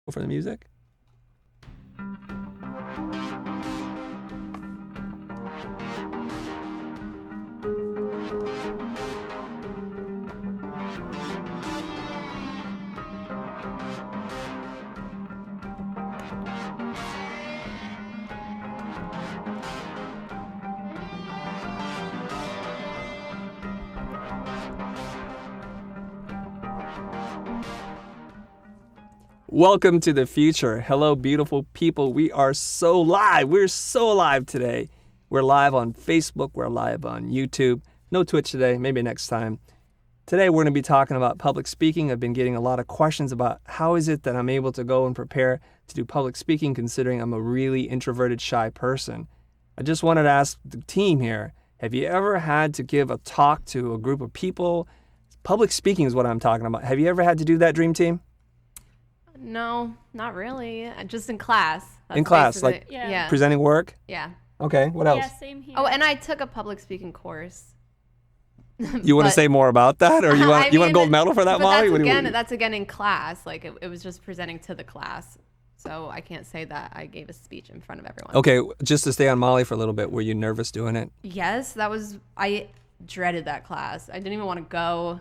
Go for the music. Welcome to the future. Hello, beautiful people. We are so live. We're so live today. We're live on Facebook. We're live on YouTube. No Twitch today. Maybe next time. Today, we're going to be talking about public speaking. I've been getting a lot of questions about how is it that I'm able to go and prepare to do public speaking considering I'm a really introverted, shy person. I just wanted to ask the team here, have you ever had to give a talk to a group of people? Public speaking is what I'm talking about. Have you ever had to do that, Dream Team? No, not really. Just in class. In class, like yeah. Presenting work? Yeah. Okay, what else? Yeah, same here. Oh, and I took a public speaking course. You want to say more about that, or you want a gold medal for that, but Molly? That's again in class. Like it was just presenting to the class, so I can't say that I gave a speech in front of everyone. Okay, just to stay on Molly for a little bit. Were you nervous doing it? Yes, I dreaded that class. I didn't even want to go.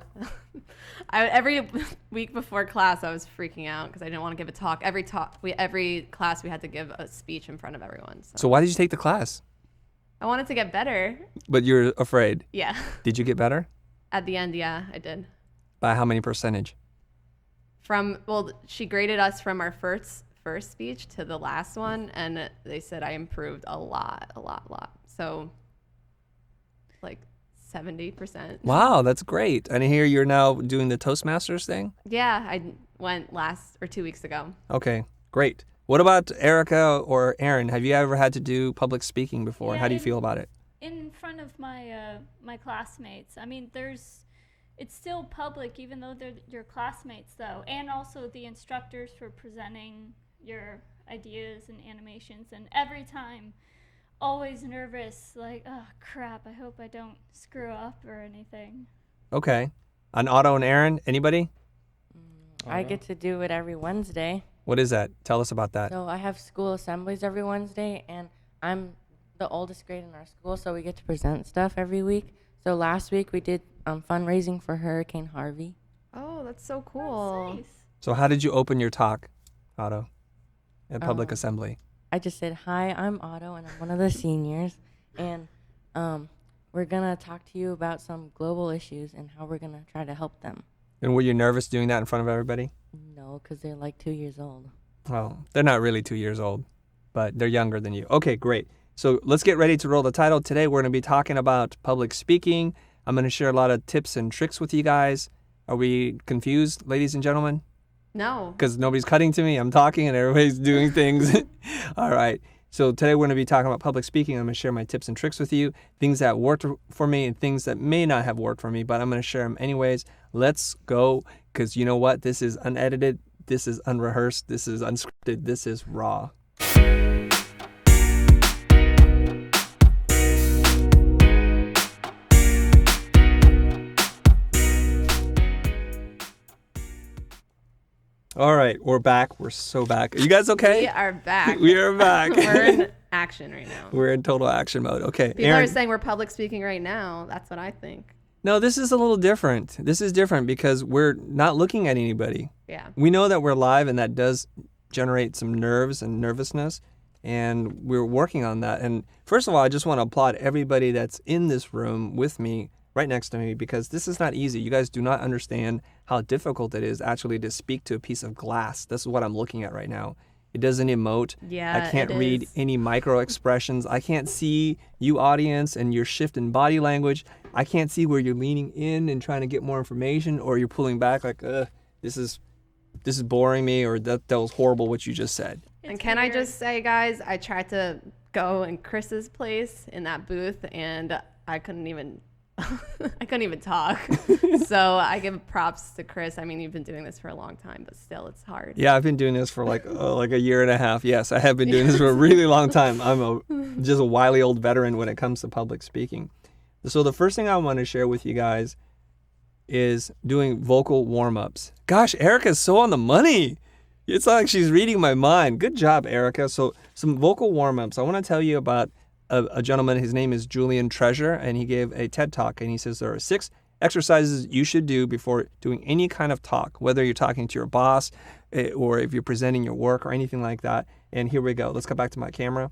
Every week before class, I was freaking out because I didn't want to give a talk. Every class we had to give a speech in front of everyone. So why did you take the class? I wanted to get better. But you're afraid. Yeah. Did you get better? At the end, yeah, I did. By how many percentage? She graded us from our first speech to the last one, and they said I improved a lot. So, like 70%. Wow, that's great. And I hear you're now doing the Toastmasters thing? Yeah, I went 2 weeks ago. Okay, great. What about Erica or Aaron? Have you ever had to do public speaking before? Yeah, How do you feel about it? In front of my my classmates. I mean, it's still public, even though they're your classmates, though, and also the instructors for presenting your ideas and animations. And every time, always nervous, like, oh crap, I hope I don't screw up or anything. Okay. On Otto and Aaron, anybody? I get to do it every Wednesday. What is that? Tell us about that. So I have school assemblies every Wednesday, and I'm the oldest grade in our school, so we get to present stuff every week. So last week we did fundraising for Hurricane Harvey. Oh, that's so cool. That's nice. So how did you open your talk, Otto, at public assembly? I just said, hi, I'm Otto, and I'm one of the seniors, and we're going to talk to you about some global issues and how we're going to try to help them. And were you nervous doing that in front of everybody? No, because they're like 2 years old. Oh, they're not really 2 years old, but they're younger than you. Okay, great. So let's get ready to roll the title. Today we're going to be talking about public speaking. I'm going to share a lot of tips and tricks with you guys. Are we confused, ladies and gentlemen? No. Because nobody's cutting to me. I'm talking and everybody's doing things. All right. So today we're going to be talking about public speaking. I'm going to share my tips and tricks with you, things that worked for me and things that may not have worked for me, but I'm going to share them anyways. Let's go, because you know what? This is unedited. This is unrehearsed. This is unscripted. This is raw. All right, we're back. We're so back. Are you guys okay? We are back. We are back. We're in action right now. We're in total action mode. Okay. People Aaron, are saying we're public speaking right now. That's what I think. No, this is a little different. This is different because we're not looking at anybody. Yeah. We know that we're live, and that does generate some nerves and nervousness, and we're working on that. And first of all, I just want to applaud everybody that's in this room with me, right next to me, because this is not easy. You guys do not understand how difficult it is actually to speak to a piece of glass. This is what I'm looking at right now. It doesn't emote. Yeah, I can't read any micro expressions. I can't see you, audience, and your shift in body language. I can't see where you're leaning in and trying to get more information, or you're pulling back like, this is boring me, or that was horrible what you just said. And can I just say, guys, I tried to go in Chris's place in that booth, and I couldn't even talk. So I give props to Chris. I mean, you've been doing this for a long time, but still, it's hard. Yeah, I've been doing this for like a year and a half. Yes, I have been doing this for a really long time. I'm just a wily old veteran when it comes to public speaking. So the first thing I want to share with you guys is doing vocal warm-ups. Gosh, Erica's so on the money. It's like she's reading my mind. Good job, Erica. So some vocal warm-ups. I want to tell you about a gentleman. His name is Julian Treasure, and he gave a TED Talk, and he says there are 6 exercises you should do before doing any kind of talk, whether you're talking to your boss or if you're presenting your work or anything like that. And here we go. Let's go back to my camera.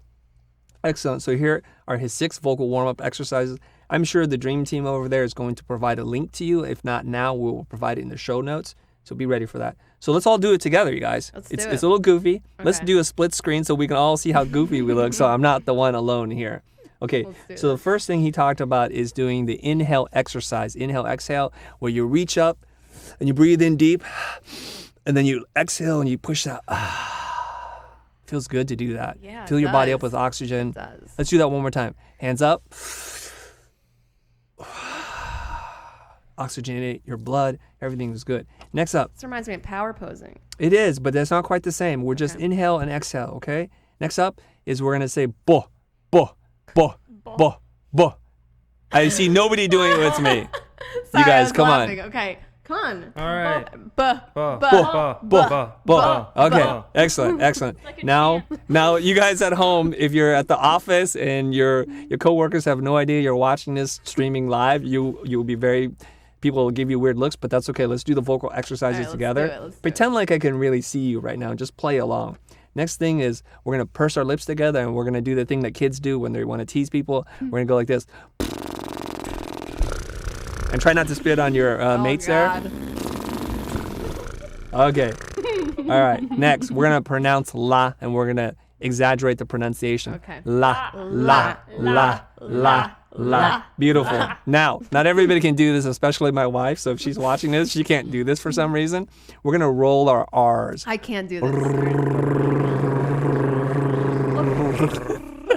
Excellent. So here are his 6 vocal warm-up exercises. I'm sure the dream team over there is going to provide a link to you. If not now, we will provide it in the show notes. So be ready for that. So let's all do it together, you guys. It's a little goofy. Okay. Let's do a split screen so we can all see how goofy we look. So I'm not the one alone here. Okay, so the first thing he talked about is doing the inhale exercise. Inhale, exhale, where you reach up and you breathe in deep, and then you exhale and you push out. Feels good to do that. Yeah, Fill your body up with oxygen. It does. Let's do that one more time. Hands up. Oxygenate your blood. Everything is good. Next up. This reminds me of power posing. It is, but that's not quite the same. We're just inhale and exhale, okay? Next up is we're going to say bo, bo, bo, bo, bo. I see nobody doing it with me. Sorry, you guys, come laughing. on. Okay, come on. All right. Okay, excellent. Like a Now, chant. you guys at home, if you're at the office and your coworkers have no idea you're watching this streaming live, you'll be people will give you weird looks, but that's okay. Let's do the vocal exercises Let's together. do it, let's do Pretend like I can really see you right now. Just play along. Next thing is we're gonna purse our lips together and we're gonna do the thing that kids do when they want to tease people. We're gonna go like this. And try not to spit on your mates there. Okay. All right. Next, we're going to pronounce la, and we're going to exaggerate the pronunciation. Okay. La, la, la, la, la. Beautiful. Now, not everybody can do this, especially my wife. So if she's watching this, she can't do this for some reason. We're going to roll our R's. I can't do this.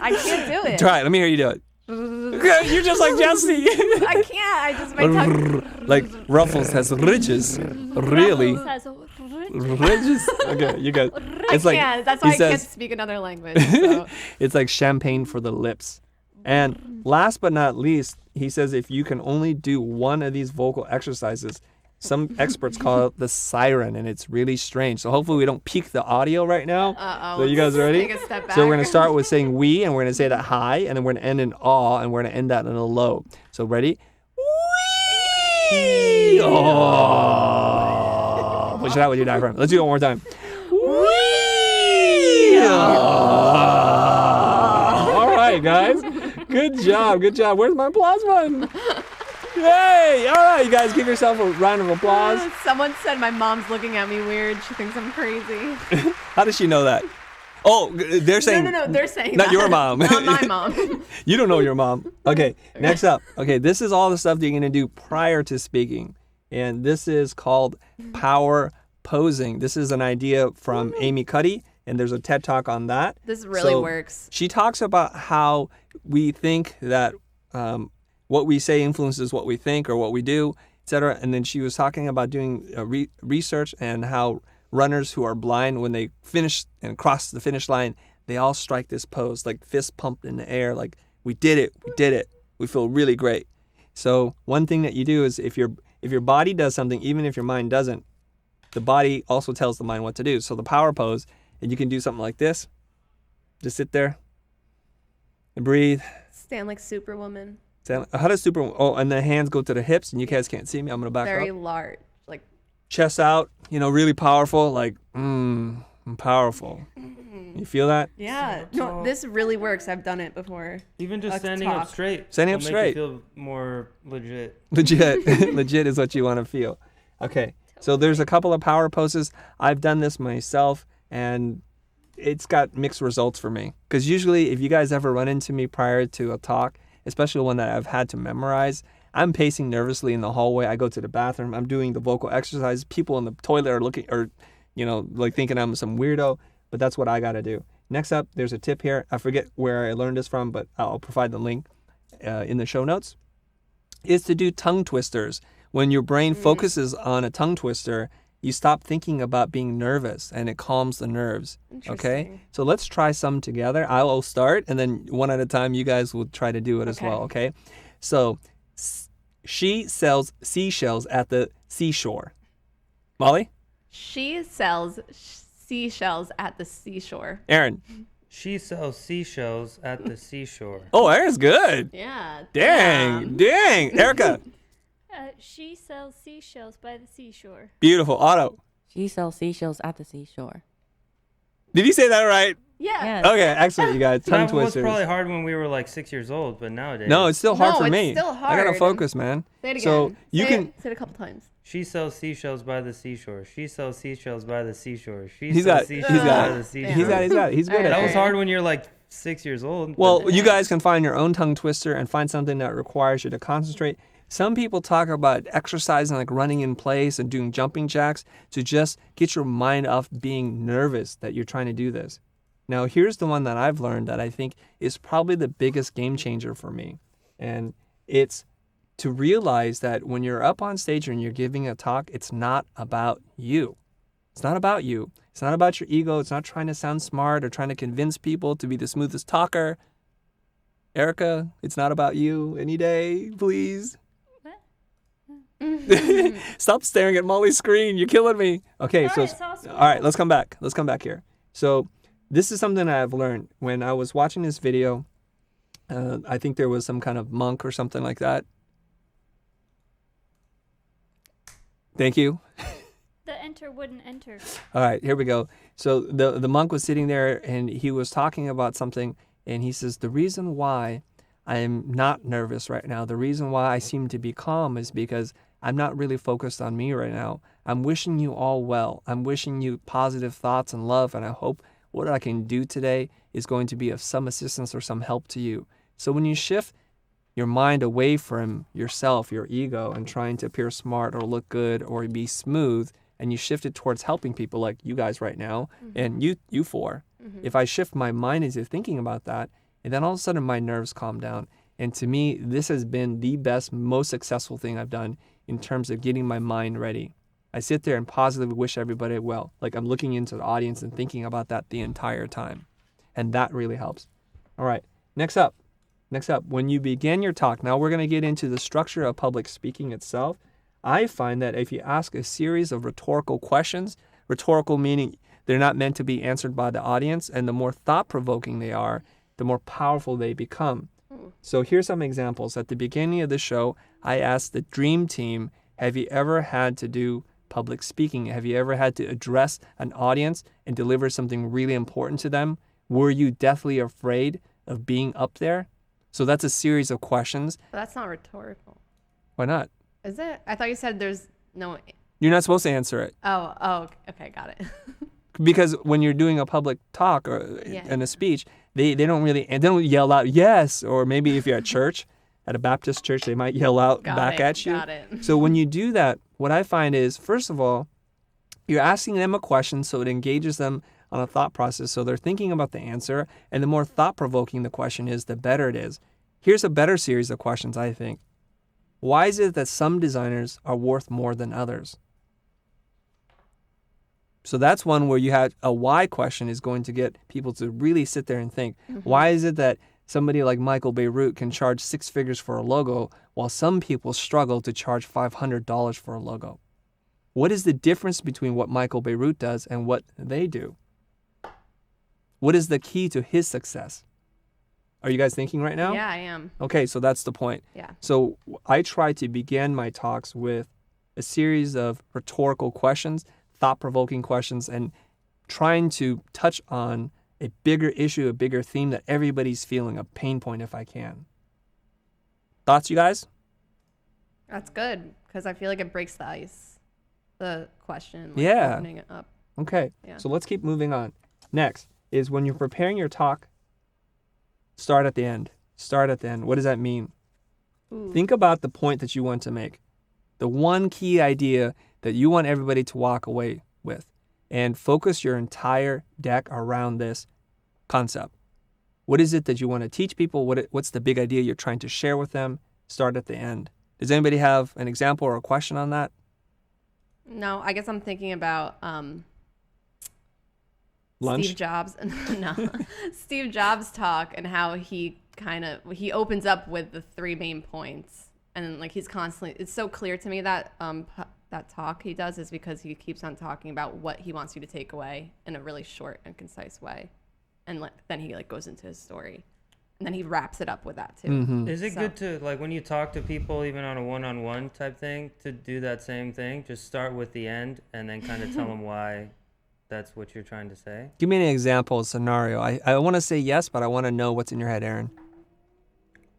I can't do it. Try it. Let me hear you do it. You're just like Jesse. I can't. I just my tongue. Like Ruffles has ridges. Really? Ruffles has Ridges. Okay, you guys. It's I like can't. That's why he I can't says- speak another language. So. It's like champagne for the lips. And last but not least, he says if you can only do one of these vocal exercises, some experts call it the siren, and it's really strange. So hopefully we don't peak the audio right now. Uh-oh. So you guys ready? Take a step back. So we're going to start with saying we, and we're going to say that high, and then we're going to end in awe, and we're going to end that in a low. So ready? Wee! Oh. Push it out with your diaphragm. Let's do it one more time. Wee! Oh. All right, guys. Good job. Good job. Where's my applause button? Yay! All right, you guys, give yourself a round of applause. Someone said my mom's looking at me weird. She thinks I'm crazy. How does she know that? Oh, they're saying. No. They're saying Not that. your mom. Not my mom. You don't know your mom. Okay, next up. Okay, this is all the stuff that you're going to do prior to speaking. And this is called power posing. This is an idea from Amy Cuddy, and there's a TED Talk on that. This really So works. She talks about how we think that what we say influences what we think or what we do, etc. And then she was talking about doing research and how runners who are blind, when they finish and cross the finish line, they all strike this pose, like fist pumped in the air, like we did it, we feel really great. So one thing that you do is if your body does something, even if your mind doesn't, the body also tells the mind what to do. So the power pose, and you can do something like this. Just sit there and breathe. Stand like Superwoman. How does and the hands go to the hips, and you guys can't see me. I'm going to back Very up. large. Like Chest out, really powerful, like, I'm powerful. You feel that? yeah. No, this really works. I've done it before. Even just Let's standing talk. up straight. Standing up will straight. Make you feel more legit. Legit is what you want to feel. Okay, so there's a couple of power poses. I've done this myself, and it's got mixed results for me. Because usually, if you guys ever run into me prior to a talk, especially one that I've had to memorize, I'm pacing nervously in the hallway. I go to the bathroom. I'm doing the vocal exercises. People in the toilet are looking, or, like thinking I'm some weirdo. But that's what I got to do. Next up, there's a tip here. I forget where I learned this from, but I'll provide the link in the show notes. Is to do tongue twisters. When your brain focuses on a tongue twister, you stop thinking about being nervous, and it calms the nerves. Okay? Interesting. So let's try some together. I will start, and then one at a time, you guys will try to do it as well. Okay? So she sells seashells at the seashore. Molly? She sells seashells at the seashore. Aaron. She sells seashells at the seashore. Oh, Aaron's good. Yeah. Dang. Erica. She sells seashells by the seashore. Beautiful. Otto. She sells seashells at the seashore. Did you say that right? Yeah. Yes. Okay, excellent, you guys. Tongue That was twisters. probably hard when we were like 6 years old, but nowadays. No, it's still hard No, for it's me. still I gotta hard. focus, man. Say it again. So you Say can. Say it a couple times. She sells seashells by the seashore. She sells seashells by the seashore. She He's sells got. seashells He's by got. the He's seashore. got. He's good All at That right. it. was hard when you're like 6 years old. but- Well, you guys can find your own tongue twister and find something that requires you to concentrate. Some people talk about exercising, like running in place and doing jumping jacks, to just get your mind off being nervous that you're trying to do this. Now, here's the one that I've learned that I think is probably the biggest game changer for me. And it's to realize that when you're up on stage and you're giving a talk, it's not about you. It's not about you. It's not about your ego. It's not trying to sound smart or trying to convince people to be the smoothest talker. Erica, it's not about you any day, please. Stop staring at Molly's screen. You're killing me. Okay, so It's all all right, let's come back. Let's come back here. So this is something I've learned when I was watching this video. I think there was some kind of monk or something like that. Thank you. The enter wouldn't enter. All right, here we go. So the monk was sitting there and he was talking about something, and he says, the reason why I am not nervous right now, the reason why I seem to be calm is because I'm not really focused on me right now. I'm wishing you all well. I'm wishing you positive thoughts and love, and I hope what I can do today is going to be of some assistance or some help to you. So when you shift your mind away from yourself, your ego, and trying to appear smart or look good or be smooth, and you shift it towards helping people like you guys right now, and you four, if I shift my mind into thinking about that, and then all of a sudden my nerves calm down. And to me, this has been the best, most successful thing I've done in terms of getting my mind ready. I sit there and positively wish everybody well. Like I'm looking into the audience and thinking about that the entire time. And that really helps. All right, next up, when you begin your talk, now we're going to get into the structure of public speaking itself. I find that if you ask a series of rhetorical questions, rhetorical meaning they're not meant to be answered by the audience, and the more thought-provoking they are, the more powerful they become. So here's some examples. At the beginning of the show, I asked the dream team, have you ever had to do public speaking? Have you ever had to address an audience and deliver something really important to them? Were you deathly afraid of being up there? So that's a series of questions. But that's not rhetorical. Why not? Is it? I thought you said there's no. You're not supposed to answer it. Oh, okay, got it. Because when you're doing a public talk or Yeah. in a speech, they don't yell out yes, or maybe if you're at church, at a Baptist church, they might yell out back at you. Got it. So when you do that, what I find is, first of all, you're asking them a question so it engages them on a thought process. So they're thinking about the answer, and the more thought-provoking the question is, the better it is. Here's a better series of questions, I think. Why is it that some designers are worth more than others? So that's one where you have a why question is going to get people to really sit there and think, why is it that somebody like Michael Beirut can charge 6 figures for a logo while some people struggle to charge $500 for a logo? What is the difference between what Michael Beirut does and what they do? What is the key to his success? Are you guys thinking right now? Yeah, I am. Okay, so that's the point. Yeah. So I try to begin my talks with a series of rhetorical questions, thought-provoking questions, and trying to touch on a bigger issue, a bigger theme that everybody's feeling, a pain point if I can. Thoughts, you guys? That's good because I feel like it breaks the ice, the question. Like Yeah. Opening it up. Okay, Yeah. so let's keep moving on. Next is when you're preparing your talk, start at the end. Start at the end. What does that mean? Ooh. Think about the point that you want to make, the one key idea that you want everybody to walk away with, and focus your entire deck around this concept. What is it that you want to teach people? What's the big idea you're trying to share with them? Start at the end. Does anybody have an example or a question on that? No, I guess I'm thinking about Lunch? Steve Jobs. No, Steve Jobs talk and how he opens up with the 3 main points, and like he's constantly. It's so clear to me that that talk he does is because he keeps on talking about what he wants you to take away in a really short and concise way, and then he like goes into his story, and then he wraps it up with that too. Mm-hmm. Is it good to, like, when you talk to people, even on a one-on-one type thing, to do that same thing? Just start with the end and then kind of tell them why that's what you're trying to say? Give me an example, scenario. I want to say yes, but I want to know what's in your head, Aaron.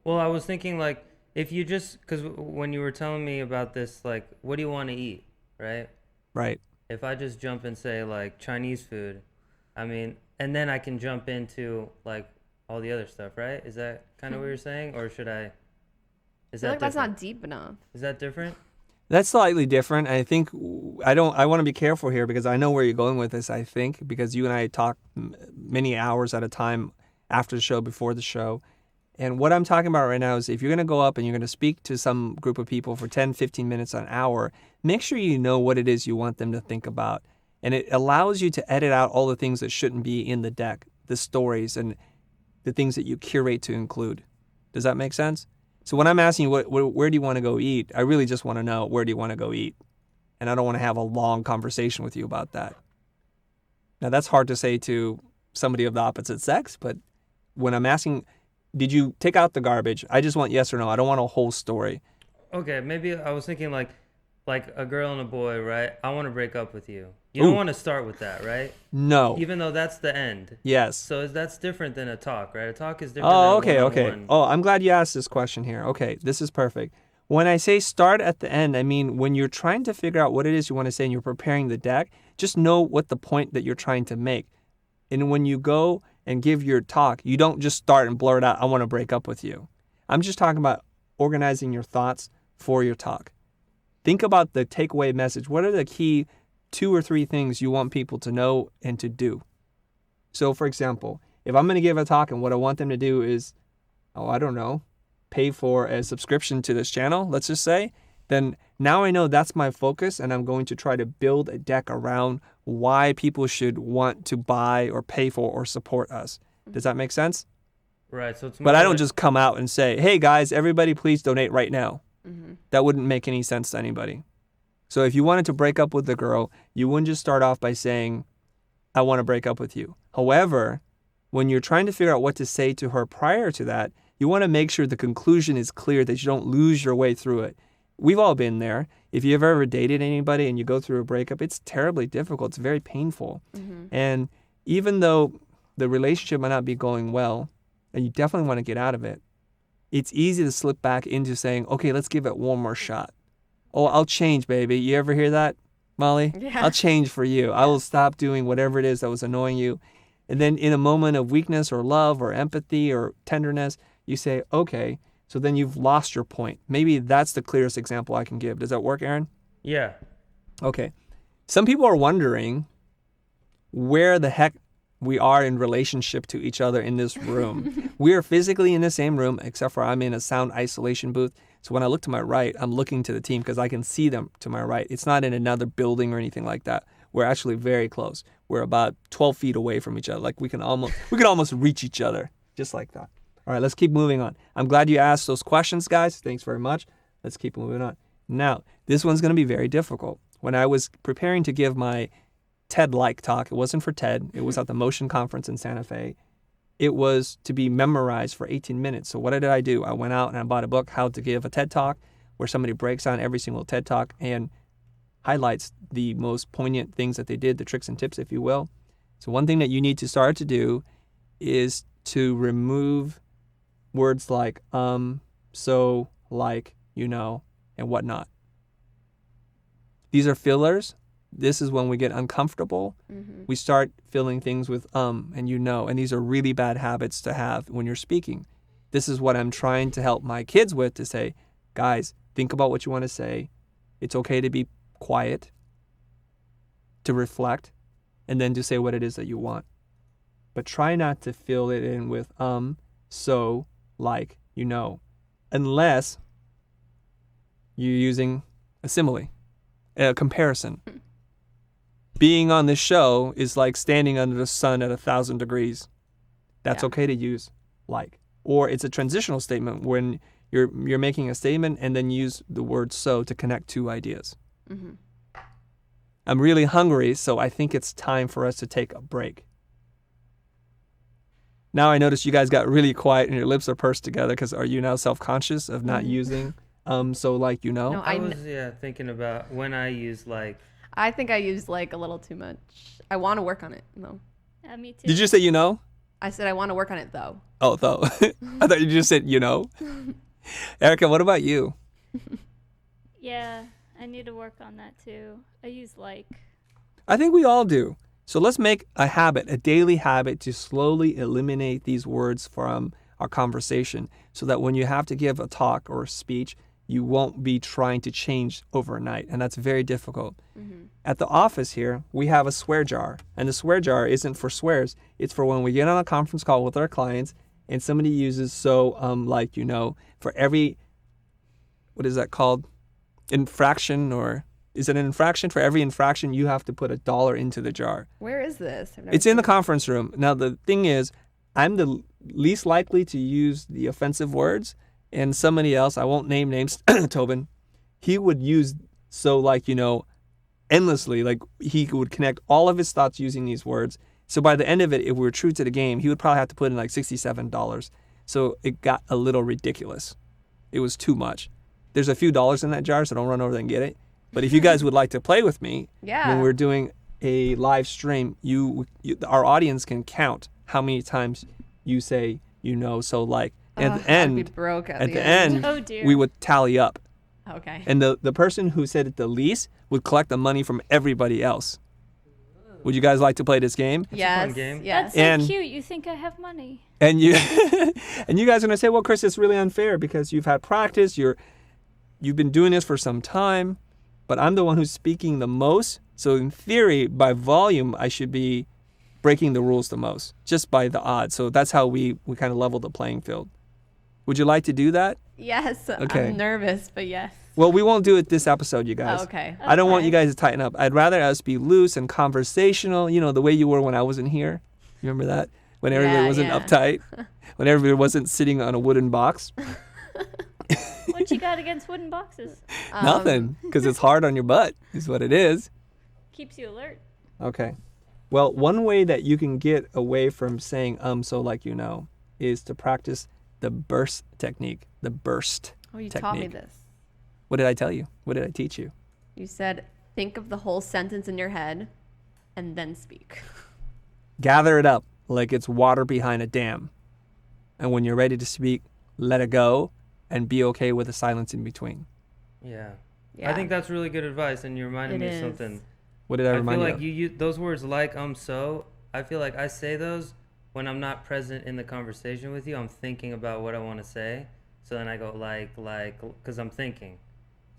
Well, I was thinking, like, if you just, because when you were telling me about this, like, what do you want to eat, right? Right. If I just jump and say, like, Chinese food, I mean, and then I can jump into, like, all the other stuff, right? Is that kind of what you're saying? Or should I, is I feel that like that's different? not deep enough. Is that different? That's slightly different. I think I want to be careful here because I know where you're going with this, I think, because you and I talk many hours at a time after the show, before the show. And what I'm talking about right now is if you're going to go up and you're going to speak to some group of people for 10, 15 minutes, an hour, make sure you know what it is you want them to think about. And it allows you to edit out all the things that shouldn't be in the deck, the stories and the things that you curate to include. Does that make sense? So when I'm asking you, where do you want to go eat? I really just want to know, where do you want to go eat? And I don't want to have a long conversation with you about that. Now, that's hard to say to somebody of the opposite sex, but when I'm asking, did you take out the garbage? I just want yes or no. I don't want a whole story. Okay, maybe I was thinking, like a girl and a boy, right? I want to break up with you. You don't want to start with that, right? No. Even though that's the end. Yes. So that's different than a talk, right? A talk is different Oh, than okay. one-on-one. Oh, I'm glad you asked this question here. Okay, this is perfect. When I say start at the end, I mean when you're trying to figure out what it is you want to say and you're preparing the deck, just know what the point that you're trying to make. And when you go and give your talk, you don't just start and blurt out, I want to break up with you. I'm just talking about organizing your thoughts for your talk. Think about the takeaway message. What are the key 2 or 3 things you want people to know and to do? So, for example, if I'm going to give a talk and what I want them to do is, I don't know, pay for a subscription to this channel, let's just say, then now I know that's my focus and I'm going to try to build a deck around why people should want to buy or pay for or support us. Does that make sense? Right. So it's But I don't like, just come out and say, hey guys, everybody please donate right now. Mm-hmm. That wouldn't make any sense to anybody. So if you wanted to break up with the girl, you wouldn't just start off by saying, I want to break up with you. However, when you're trying to figure out what to say to her prior to that, you want to make sure the conclusion is clear, that you don't lose your way through it. We've all been there. If you've ever dated anybody and you go through a breakup, it's terribly difficult. It's very painful. Mm-hmm. And even though the relationship might not be going well, and you definitely want to get out of it, it's easy to slip back into saying, okay, let's give it one more shot. Oh, I'll change, baby. You ever hear that, Molly? Yeah. I'll change for you. I will stop doing whatever it is that was annoying you. And then in a moment of weakness or love or empathy or tenderness, you say, okay, so then you've lost your point. Maybe that's the clearest example I can give. Does that work, Aaron? yeah. Okay. Some people are wondering where the heck we are in relationship to each other in this room. We are physically in the same room, except for I'm in a sound isolation booth. So when I look to my right, I'm looking to the team because I can see them to my right. It's not in another building or anything like that. We're actually very close. We're about 12 feet away from each other. Like we could almost reach each other just like that. All right, let's keep moving on. I'm glad you asked those questions, guys. Thanks very much. Let's keep moving on. Now, this one's going to be very difficult. When I was preparing to give my TED-like talk, it wasn't for TED. It was at the Motion Conference in Santa Fe. It was to be memorized for 18 minutes. So what did I do? I went out and I bought a book, How to Give a TED Talk, where somebody breaks down every single TED Talk and highlights the most poignant things that they did, the tricks and tips, if you will. So one thing that you need to start to do is to remove words like, so, like, you know, and whatnot. These are fillers. This is when we get uncomfortable. Mm-hmm. We start filling things with and you know, and these are really bad habits to have when you're speaking. This is what I'm trying to help my kids with, to say, guys, think about what you want to say. It's okay to be quiet, to reflect, and then to say what it is that you want. But try not to fill it in with so, like, you know, unless you're using a simile, a comparison. Being on this show is like standing under the sun at 1,000 degrees. That's Yeah. okay to use like. Or it's a transitional statement when you're making a statement and then use the word so to connect two ideas. I'm really hungry, so I think it's time for us to take a break. Now I notice you guys got really quiet and your lips are pursed together because are you now self-conscious of not using so like you know? No, I was thinking about when I use like. I think I use like a little too much. I want to work on it, though. Yeah, me too. Did you say you know? I said I want to work on it, though. Oh, though. I thought you just said you know. Erica, what about you? Yeah, I need to work on that too. I use like. I think we all do. So let's make a habit, a daily habit to slowly eliminate these words from our conversation so that when you have to give a talk or a speech, you won't be trying to change overnight. And that's very difficult. At the office here, we have a swear jar. And the swear jar isn't for swears. It's for when we get on a conference call with our clients and somebody uses so like you know, for every, what is that called? Infraction, or is it an infraction? For every infraction, you have to put $1 into the jar. Where is this? I've never It's in seen the it. conference room. Now, the thing is, I'm the least likely to use the offensive words, and somebody else, I won't name names, Tobin, he would use so like, you know, endlessly. Like, he would connect all of his thoughts using these words. So by the end of it, if we were true to the game, he would probably have to put in like $67. So it got a little ridiculous. It was too much. There's a few dollars in that jar, so don't run over there and get it. But if you guys would like to play with me, Yeah. when we're doing a live stream, our audience can count how many times you say you know so like. And at the I'd be end, broke at the end, Oh dear. we would tally up. Okay. And the person who said it the least would collect the money from everybody else. Would you guys like to play this game? Yes. fun game. Yes. That's so And- cute. You think I have money? And you and you guys are gonna say, well, Chris, it's really unfair because you've had practice, you've been doing this for some time, but I'm the one who's speaking the most. So in theory, by volume, I should be breaking the rules the most, just by the odds. So that's how we kind of level the playing field. Would you like to do that? Yes. Okay. I'm nervous, but yes. Well, we won't do it this episode, you guys. Oh, okay. I don't want Okay. you guys to tighten up. I'd rather us be loose and conversational, you know, the way you were when I wasn't here. You remember that? When everybody Yeah, wasn't yeah. uptight, when everybody wasn't sitting on a wooden box. What you got against wooden boxes? Nothing, because it's hard on your butt, is what it is. Keeps you alert. Okay. Well, one way that you can get away from saying so like you know is to practice the burst technique, the burst Oh, you technique. taught me this. What did I tell you? What did I teach you? You said think of the whole sentence in your head and then speak. Gather it up like it's water behind a dam. And when you're ready to speak, let it go and be okay with the silence in between. Yeah. Yeah. I think that's really good advice, and you reminded It me is. of something. What did I I remind feel you like of? you use those words like so. I feel like I say those when I'm not present in the conversation with you. I'm thinking about what I want to say. So then I go like, because I'm thinking.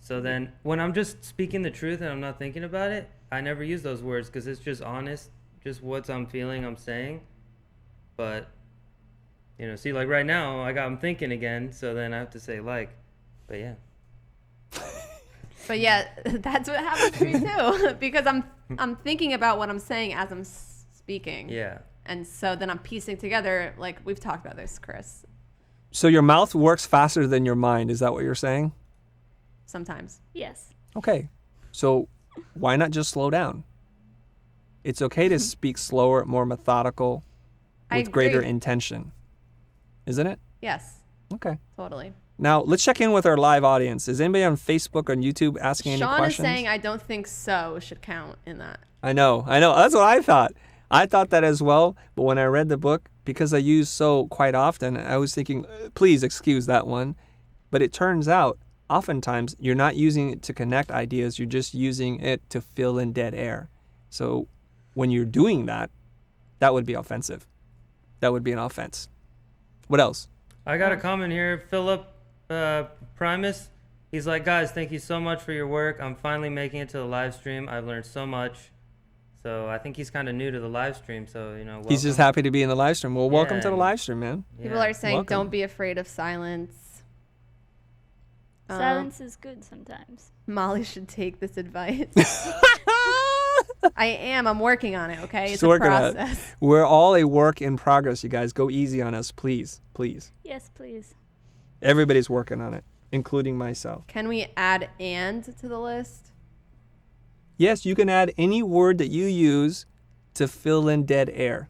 So then when I'm just speaking the truth and I'm not thinking about it, I never use those words because it's just honest, just what I'm feeling, I'm saying. But, you know, see, like right now, I'm thinking again. So then I have to say like, but yeah. But yeah, that's what happens to me too, because I'm thinking about what I'm saying as I'm speaking. Yeah. And so then I'm piecing together, like we've talked about this, Chris, So your mouth works faster than your mind. Is that what you're saying? sometimes. Yes. Okay. So why not just slow down? It's okay to speak slower, more methodical, I with greater agree. intention. Isn't it? Yes, Okay. totally. Now, let's check in with our live audience. Is anybody on Facebook or YouTube asking any Sean is questions? saying I don't think so should count in that. I know. That's what I thought. I thought that as well. But when I read the book, because I use so quite often, I was thinking, please excuse that one. But it turns out, oftentimes, you're not using it to connect ideas. You're just using it to fill in dead air. So when you're doing that, that would be offensive. That would be an offense. What else? I got a comment here. Philip Primus. He's like, guys, thank you so much for your work. I'm finally making it to the live stream. I've learned so much. So I think he's kind of new to the live stream. So, you know, He's just welcome. happy to be in the live stream. Well, welcome Yeah, to the and- live stream, man. People Yeah. are saying welcome. don't be afraid of silence. Silence is good sometimes. Molly should take this advice. I am. I'm working on it. Okay, it's Just a working on it. process. We're all a work in progress, you guys. Go easy on us, please. Please. Yes, please. Everybody's working on it, including myself. Can we add "and" to the list? Yes, you can add any word that you use to fill in dead air.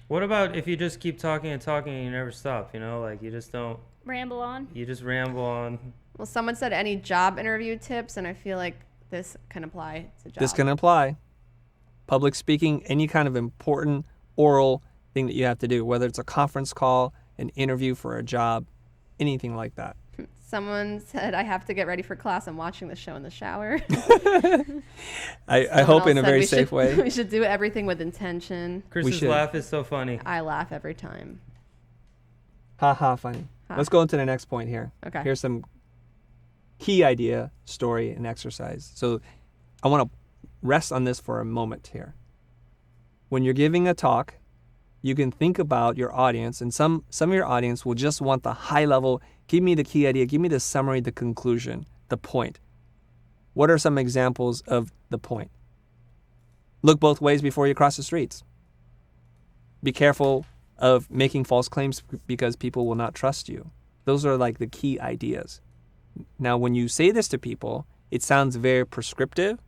What about if you just keep talking and talking and you never stop, you know? Like, you just don't, Ramble on. you just ramble on. Well, someone said any job interview tips, and I feel like this can apply to jobs. This can apply. Public speaking, any kind of important oral thing that you have to do, whether it's a conference call, an interview for a job, anything like that. Someone said I have to get ready for class. I'm watching the show in the shower. I hope in a very safe way. We should do everything with intention. Chris's should. laugh is so funny. I laugh every time. Ha ha, funny. Ha. Let's go into the next point here. Okay. Here's some key idea, story, and exercise. So I want to rest on this for a moment here. When you're giving a talk, you can think about your audience, and some of your audience will just want the high level, give me the key idea, give me the summary, the conclusion, the point. What are some examples of the point? Look both ways before you cross the streets. Be careful of making false claims because people will not trust you. Those are like the key ideas. Now, when you say this to people, it sounds very prescriptive.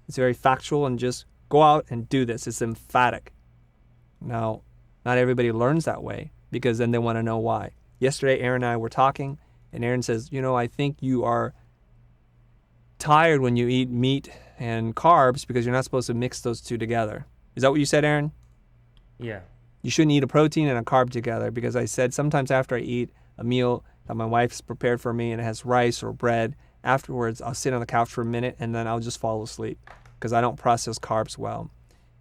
It's very factual and just go out and do this. It's emphatic. Now, not everybody learns that way because then they want to know why. Yesterday, Aaron and I were talking, and Aaron says, I think you are tired when you eat meat and carbs because you're not supposed to mix those two together. Is that what you said, Aaron? Yeah. You shouldn't eat a protein and a carb together because I said sometimes after I eat a meal that my wife's prepared for me and it has rice or bread, afterwards I'll sit on the couch for a minute and then I'll just fall asleep because I don't process carbs well.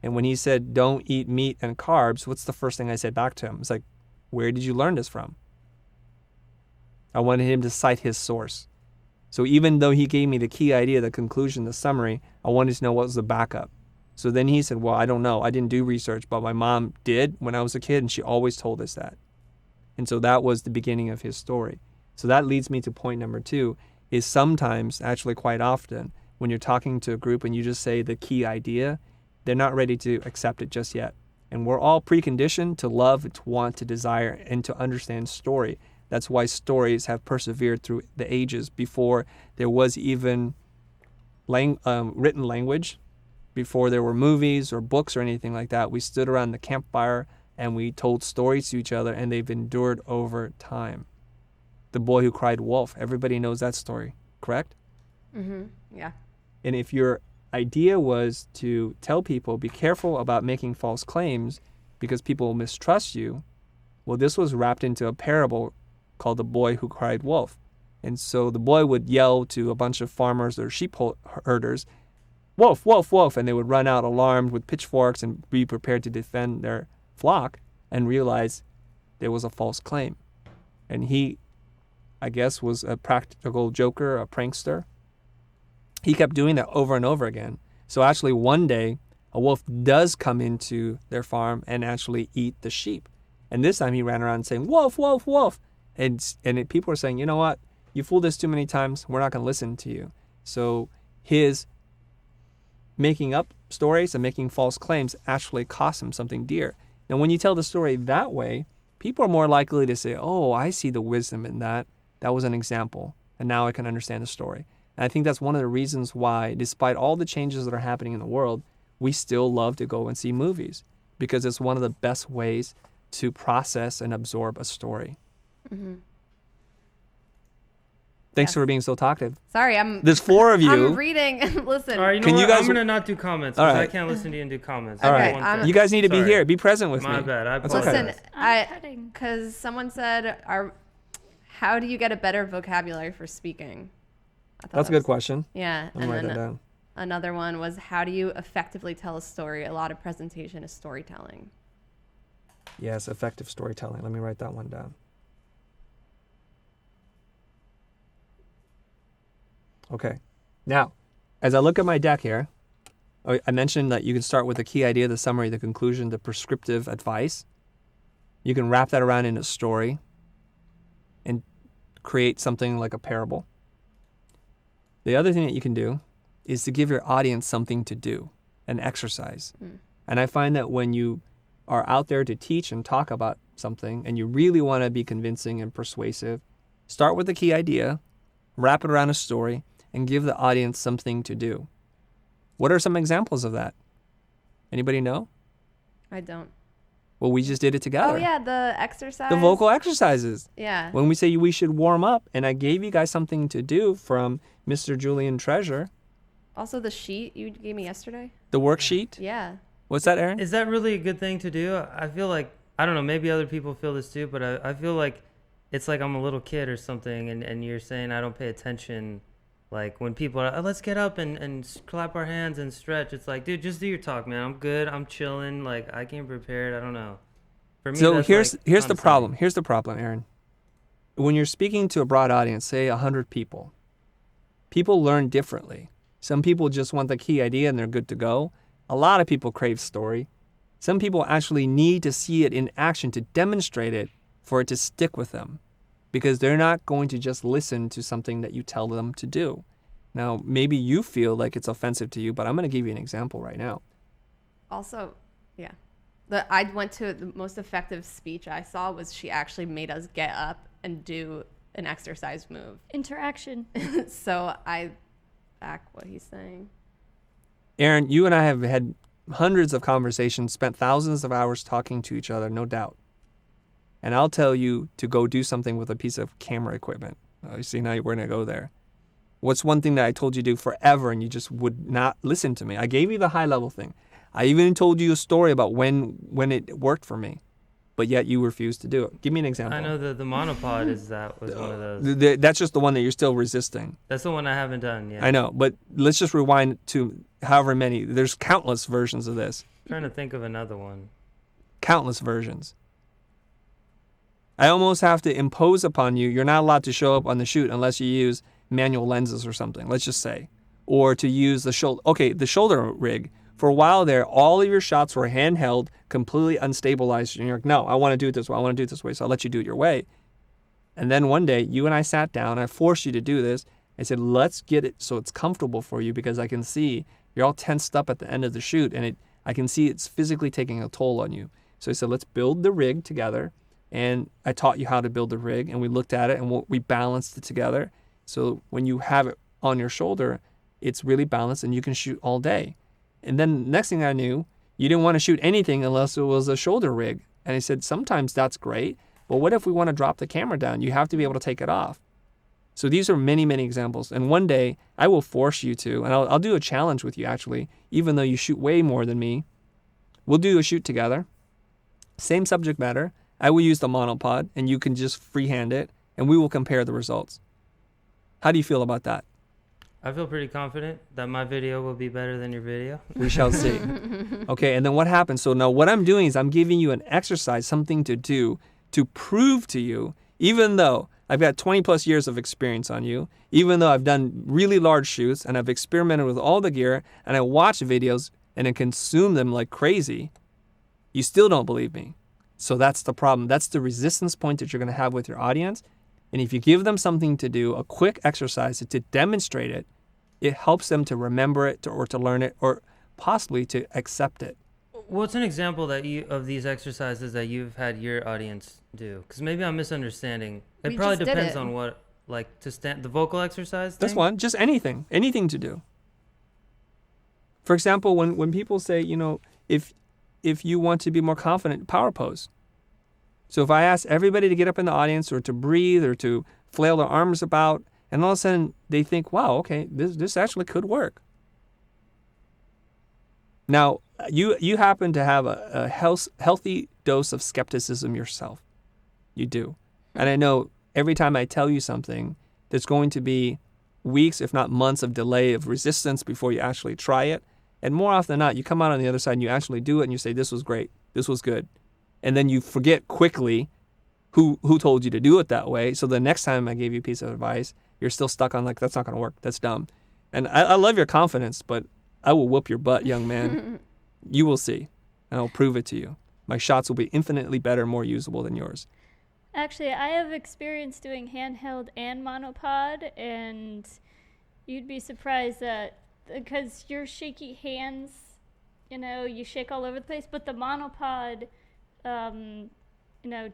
And when he said, don't eat meat and carbs, what's the first thing I said back to him? It's like, where did you learn this from? I wanted him to cite his source. So even though he gave me the key idea, the conclusion, the summary, I wanted to know what was the backup. So then he said, well, I don't know. I didn't do research, but my mom did when I was a kid, and she always told us that. And so that was the beginning of his story. So that leads me to point number 2, is sometimes, actually quite often, when you're talking to a group and you just say the key idea, they're not ready to accept it just yet. And we're all preconditioned to love, to want, to desire, and to understand story. That's why stories have persevered through the ages before there was even written language, before there were movies or books or anything like that. We stood around the campfire and we told stories to each other, and they've endured over time. The boy who cried wolf, everybody knows that story, correct? Mm-hmm. Yeah. And if your idea was to tell people, be careful about making false claims because people will mistrust you, well, this was wrapped into a parable called The Boy Who Cried Wolf. And so the boy would yell to a bunch of farmers or sheep herders, wolf, wolf, wolf, and they would run out alarmed with pitchforks and be prepared to defend their flock and realize there was a false claim. And he, I guess, was a practical joker, a prankster. He kept doing that over and over again. So actually one day, a wolf does come into their farm and actually eat the sheep. And this time he ran around saying, wolf, wolf, wolf. And people were saying, you know what? You fooled us too many times. We're not going to listen to you. So his making up stories and making false claims actually cost him something dear. Now, when you tell the story that way, people are more likely to say, oh, I see the wisdom in that. That was an example. And now I can understand the story. And I think that's one of the reasons why, despite all the changes that are happening in the world, we still love to go and see movies because it's one of the best ways to process and absorb a story. Mm-hmm. Thanks Yes. for being so talkative. Sorry, There's 4 of you. I'm reading. Listen. All right, you know Can what? you guys- I'm going to not do comments All because I right. can't listen to you and do comments. All Okay, One I'm- thing. You guys need to be Sorry. here. Be present with My me. bad. I That's apologize. okay. Listen, I'm cutting. because someone said, how do you get a better vocabulary for speaking? I thought That's a that good question. Yeah. I'm going to write that down. Another one was, how do you effectively tell a story? A lot of presentation is storytelling. Yes, effective storytelling. Let me write that one down. Okay. Now, as I look at my deck here, I mentioned that you can start with the key idea, the summary, the conclusion, the prescriptive advice. You can wrap that around in a story and create something like a parable. The other thing that you can do is to give your audience something to do, an exercise. And I find that when you are out there to teach and talk about something and you really want to be convincing and persuasive, start with the key idea, wrap it around a story, and give the audience something to do. What are some examples of that? Anybody know? I don't. Well, we just did it together. Oh yeah, the exercise. The vocal exercises. Yeah. When we say we should warm up, and I gave you guys something to do from Mr. Julian Treasure, Also the sheet you gave me yesterday. the worksheet. Yeah. What's that, Aaron? Is that really a good thing to do? I feel like, I don't know, maybe other people feel this too, but I feel like it's like I'm a little kid or something, and you're saying I don't pay attention. Like when people are, let's get up and clap our hands and stretch. It's like, dude, just do your talk, man. I'm good. I'm chilling. Like I came prepared. I don't know. For me, So that's here's like here's the condescending. problem. Here's the problem, Aaron. When you're speaking to a broad audience, say 100 people, people learn differently. Some people just want the key idea and they're good to go. A lot of people crave story. Some people actually need to see it in action to demonstrate it for it to stick with them, because they're not going to just listen to something that you tell them to do. Now, maybe you feel like it's offensive to you, but I'm going to give you an example right now. Also, yeah. I went to the most effective speech I saw was she actually made us get up and do an exercise move. Interaction. So I back what he's saying. Aaron, you and I have had hundreds of conversations, spent thousands of hours talking to each other, no doubt. And I'll tell you to go do something with a piece of camera equipment. You see, now we're going to go there. What's one thing that I told you to do forever and you just would not listen to me? I gave you the high level thing. I even told you a story about when it worked for me, but yet you refused to do it. Give me an example. I know the monopod was one of those. That's just the one that you're still resisting. That's the one I haven't done yet. I know, but let's just rewind to however many. There's countless versions of this. Trying to think of another one. Countless versions. I almost have to impose upon you, you're not allowed to show up on the shoot unless you use manual lenses or something, let's just say. Or to use the shoulder. Okay, the shoulder rig. For a while there, all of your shots were handheld, completely unstabilized. And you're like, no, I want to do it this way. I want to do it this way. So I'll let you do it your way. And then one day, you and I sat down. I forced you to do this. I said, let's get it so it's comfortable for you, because I can see you're all tensed up at the end of the shoot. And I can see it's physically taking a toll on you. So I said, let's build the rig together. And I taught you how to build the rig. And we looked at it and we balanced it together. So when you have it on your shoulder, it's really balanced and you can shoot all day. And then next thing I knew, you didn't want to shoot anything unless it was a shoulder rig. And I said, sometimes that's great, but what if we want to drop the camera down? You have to be able to take it off. So these are many, many examples. And one day I will force you to, and I'll do a challenge with you actually, even though you shoot way more than me. We'll do a shoot together. Same subject matter. I will use the monopod and you can just freehand it and we will compare the results. How do you feel about that? I feel pretty confident that my video will be better than your video. We shall see. Okay, and then what happens? So now what I'm doing is I'm giving you an exercise, something to do to prove to you, even though I've got 20 plus years of experience on you, even though I've done really large shoots and I've experimented with all the gear and I watch videos and I consume them like crazy, you still don't believe me. So that's the problem. That's the resistance point that you're going to have with your audience. And if you give them something to do, a quick exercise to demonstrate it, it helps them to remember it or to learn it or possibly to accept it. What's an example of these exercises that you've had your audience do? Because maybe I'm misunderstanding. It We probably just did depends it. on what, like to stand the vocal exercise thing? This one, just anything to do. For example, when people say, if you want to be more confident, power pose. So if I ask everybody to get up in the audience or to breathe or to flail their arms about, and all of a sudden they think, wow, okay, this actually could work. Now, you happen to have a healthy dose of skepticism yourself. You do. And I know every time I tell you something, there's going to be weeks, if not months, of delay of resistance before you actually try it. And more often than not, you come out on the other side and you actually do it and you say, this was great, this was good. And then you forget quickly who told you to do it that way. So the next time I gave you a piece of advice, you're still stuck on like, that's not going to work, that's dumb. And I love your confidence, but I will whoop your butt, young man. You will see, and I'll prove it to you. My shots will be infinitely better, more usable than yours. Actually, I have experience doing handheld and monopod, and you'd be surprised that because your shaky hands, you shake all over the place, but the monopod,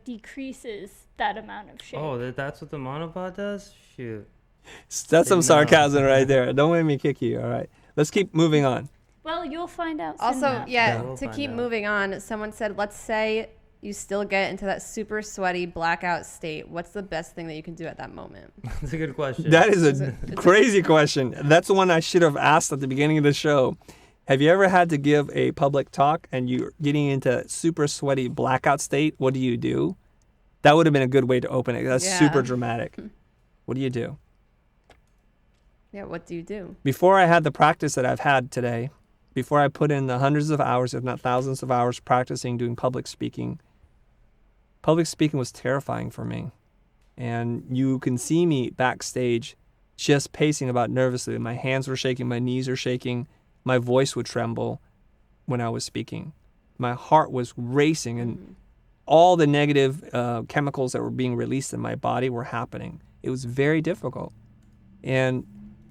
decreases that amount of shake. Oh, that's what the monopod does? Shoot. That's some Didn't know. sarcasm right there. Don't make me kick you, all right? Let's keep moving on. Well, you'll find out soon Also, enough. yeah, We'll to find keep out. moving on, someone said, let's say you still get into that super sweaty blackout state. What's the best thing that you can do at that moment? That's a good question. That is a crazy question. That's the one I should have asked at the beginning of the show. Have you ever had to give a public talk and you're getting into super sweaty blackout state? What do you do? That would have been a good way to open it. That's Yeah. super dramatic. What do you do? Yeah, what do you do? Before I had the practice that I've had today, before I put in the hundreds of hours, if not thousands of hours practicing doing public speaking was terrifying for me. And you can see me backstage just pacing about nervously. My hands were shaking, my knees are shaking, my voice would tremble when I was speaking. My heart was racing, and all the negative chemicals that were being released in my body were happening. It was very difficult. And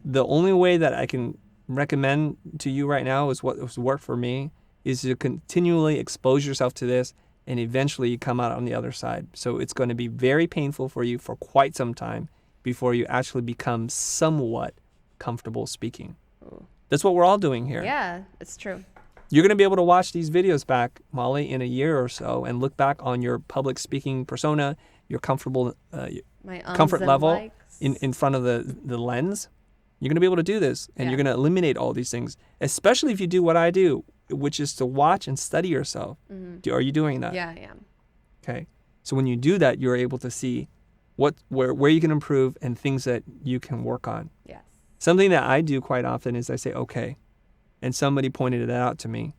the only way that I can recommend to you right now is what has worked for me is to continually expose yourself to this, and eventually you come out on the other side. So it's going to be very painful for you for quite some time before you actually become somewhat comfortable speaking. That's what we're all doing here. Yeah, it's true. You're going to be able to watch these videos back, Molly, in a year or so and look back on your public speaking persona, your comfortable My comfort and level likes. in front of the lens. You're going to be able to do this, and Yeah. you're going to eliminate all these things, especially if you do what I do, which is to watch and study yourself. Are you doing that? Yeah, I am. Okay. So when you do that, you're able to see where you can improve and things that you can work on. Yes. Something that I do quite often is I say, okay, and somebody pointed it out to me.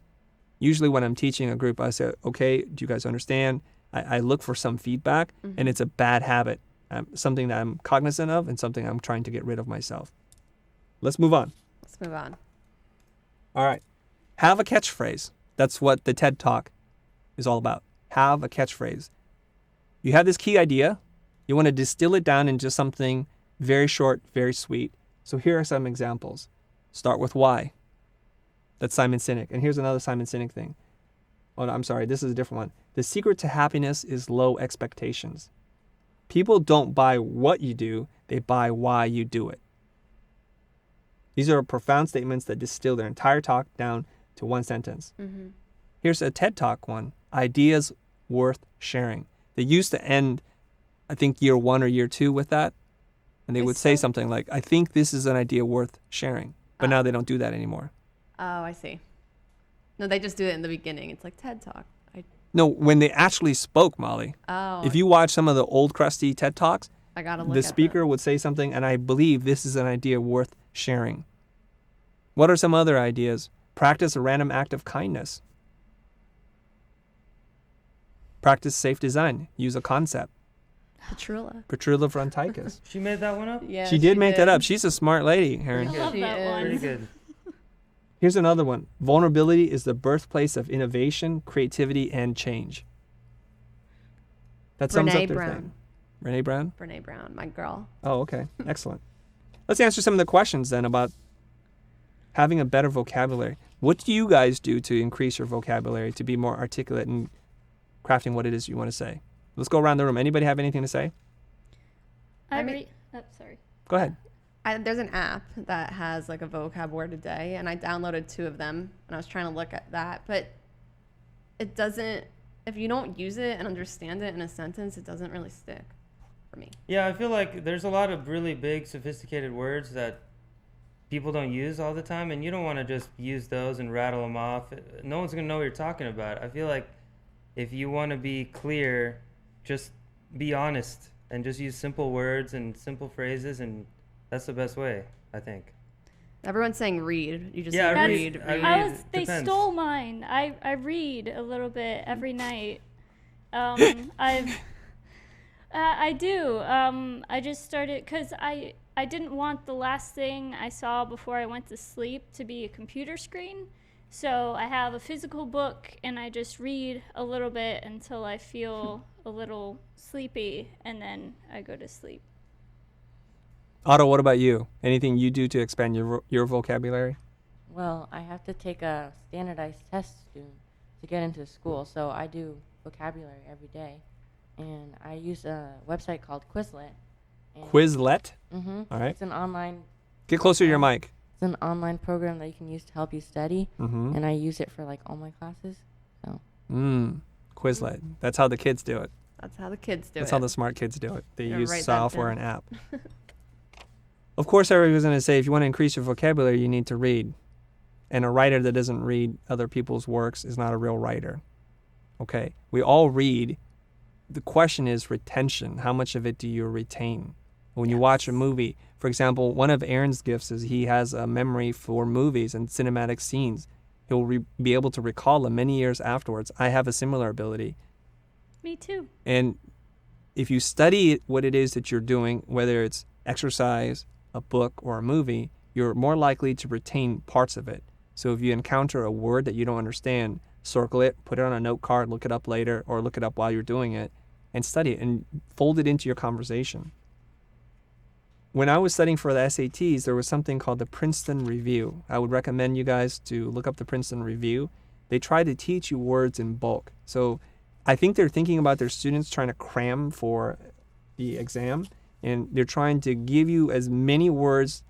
Usually when I'm teaching a group, I say, okay, do you guys understand? I look for some feedback, and it's a bad habit, something that I'm cognizant of and something I'm trying to get rid of myself. Let's move on. Let's move on. All right. Have a catchphrase. That's what the TED Talk is all about. Have a catchphrase. You have this key idea. You want to distill it down into something very short, very sweet. So here are some examples. Start with why. That's Simon Sinek. And here's another Simon Sinek thing. Oh, no, I'm sorry. This is a different one. The secret to happiness is low expectations. People don't buy what you do. They buy why you do it. These are profound statements that distill their entire talk down to one sentence. Here's a TED Talk one. Ideas worth sharing. They used to end, I think, year 1 or year 2 with that. And they would say something like, I think this is an idea worth sharing. But now they don't do that anymore. Oh, I see. No, they just do it in the beginning. It's like TED Talk. No, when they actually spoke, Molly. Oh, If you watch some of the old crusty TED Talks, I gotta look the at speaker would say something, and I believe this is an idea worth sharing. What are some other ideas? Practice a random act of kindness. Practice safe design. Use a concept. Petrula. Petrula fronticus. She made that one up? Yeah, she did make that up. She's a smart lady, I Aaron. love She that is. one. Pretty good. Here's another one. Vulnerability is the birthplace of innovation, creativity, and change. That sums Brene up their Brown. thing. Brene Brown? Brene Brown, my girl. Oh, okay. Excellent. Let's answer some of the questions then about having a better vocabulary. What do you guys do to increase your vocabulary, to be more articulate in crafting what it is you want to say? Let's go around the room. Anybody have anything to say? I I mean- read. Oh, sorry. Go ahead. There's an app that has like a vocab word a day, and I downloaded 2 of them, and I was trying to look at that, but it doesn't. If you don't use it and understand it in a sentence, it doesn't really stick for me. Yeah, I feel like there's a lot of really big, sophisticated words that people don't use all the time, and you don't want to just use those and rattle them off. No one's going to know what you're talking about. I feel like if you want to be clear, just be honest and just use simple words and simple phrases, and that's the best way, I think. Everyone's saying read. You just Yeah, say I read. read. They Depends. stole mine. I read a little bit every night. I do. I just started because I didn't want the last thing I saw before I went to sleep to be a computer screen. So I have a physical book and I just read a little bit until I feel a little sleepy, and then I go to sleep. Otto, what about you? Anything you do to expand your vocabulary? Well, I have to take a standardized test soon to get into school, so I do vocabulary every day. And I use a website called Quizlet. Quizlet? Mm-hmm. All right. It's an online. Get closer to your mic. It's an online program that you can use to help you study, Mm-hmm. and I use it for like all my classes. So Quizlet. That's how the kids do it. That's how the kids do That's it. how the smart kids do it. They Yeah, use write that software and down. app. Of course, everybody's going to say if you want to increase your vocabulary, you need to read. And a writer that doesn't read other people's works is not a real writer. Okay, we all read. The question is retention. How much of it do you retain? When you watch a movie, for example, one of Aaron's gifts is he has a memory for movies and cinematic scenes. He'll be able to recall them many years afterwards. I have a similar ability. Me too. And if you study what it is that you're doing, whether it's exercise, a book, or a movie, you're more likely to retain parts of it. So if you encounter a word that you don't understand, circle it, put it on a note card, look it up later, or look it up while you're doing it, and study it and fold it into your conversation. When I was studying for the SATs, there was something called the Princeton Review. I would recommend you guys to look up the Princeton Review. They try to teach you words in bulk. So I think they're thinking about their students trying to cram for the exam, and they're trying to give you as many words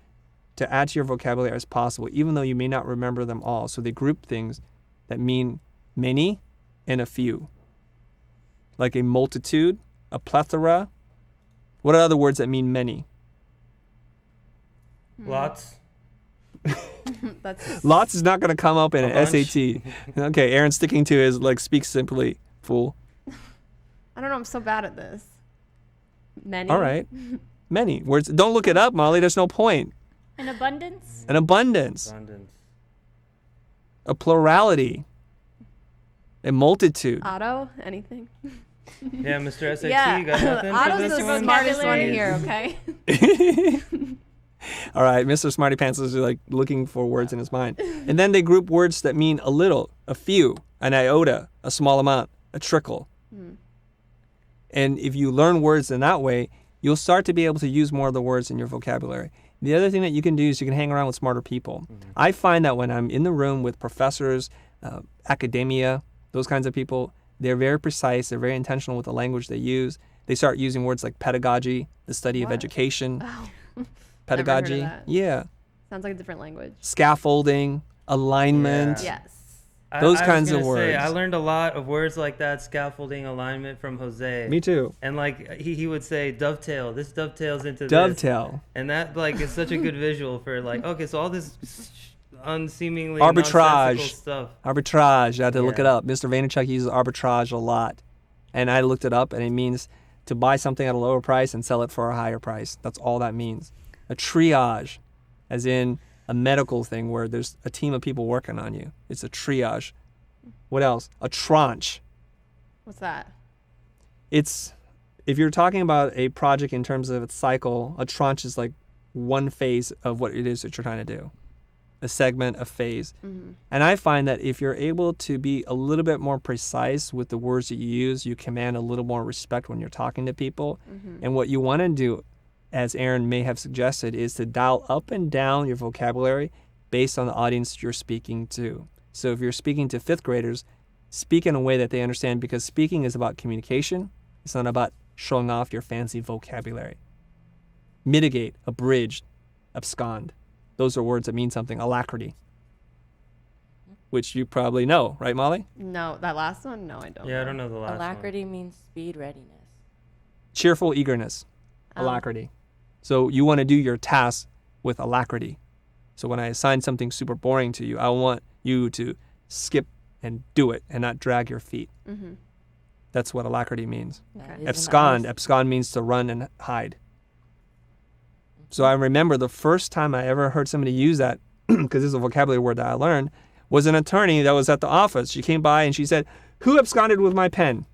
to add to your vocabulary as possible, even though you may not remember them all. So they group things that mean many and a few, like a multitude, a plethora. What are other words that mean many? Lots. That's Lots is not going to come up in A an bunch. SAT. Okay, Aaron's sticking to his, like, speak simply, fool. I don't know. I'm so bad at this. Many. All right. Many words. Don't look it up, Molly. There's no point. An abundance. An abundance, Abundance. a plurality, a multitude. Otto. Anything. Yeah, Mr. SAT, Yeah. you got nothing for Otto's this the one? smartest one Vocabulary. here. Okay. All right, Mr. Smarty Pants is like looking for words in his mind. And then they group words that mean a little, a few, an iota, a small amount, a trickle. And if you learn words in that way, you'll start to be able to use more of the words in your vocabulary. The other thing that you can do is you can hang around with smarter people. I find that when I'm in the room with professors, academia, those kinds of people, they're very precise, they're very intentional with the language they use. They start using words like pedagogy, the study of What? education. Oh. Pedagogy, that. yeah. Sounds like a different language. Scaffolding, alignment. Yeah. Yes. Those I kinds was of gonna say, I words. learned a lot of words like that, scaffolding, alignment, from Jose. Me too. And like he would say dovetail. This dovetails into this. Dovetail. And that like is such a good visual for like, okay, so all this unseemingly Arbitrage. nonsensical stuff. Arbitrage. I had to look Yeah. it up. Mr. Vaynerchuk uses arbitrage a lot. And I looked it up, and it means to buy something at a lower price and sell it for a higher price. That's all that means. A triage, as in a medical thing where there's a team of people working on you. It's a triage. What else? A tranche. What's that? It's, if you're talking about a project in terms of its cycle, a tranche is like one phase of what it is that you're trying to do. A segment, a phase. And I find that if you're able to be a little bit more precise with the words that you use, you command a little more respect when you're talking to people. And what you want to do, as Aaron may have suggested, is to dial up and down your vocabulary based on the audience you're speaking to. So if you're speaking to fifth graders, speak in a way that they understand, because speaking is about communication. It's not about showing off your fancy vocabulary. Mitigate, abridge, abscond. Those are words that mean something. Alacrity, which you probably know, right, Molly? No, that last one? No, I don't. Yeah, I don't know the last alacrity means speed, readiness. Cheerful eagerness, Oh. alacrity. So you want to do your task with alacrity. So when I assign something super boring to you, I want you to skip and do it and not drag your feet. Mm-hmm. That's what alacrity means. That Okay. is an Abscond. ice. Abscond means to run and hide. So I remember the first time I ever heard somebody use that, because this is a vocabulary word that I learned, was an attorney that was at the office. She came by and she said, "Who absconded with my pen?"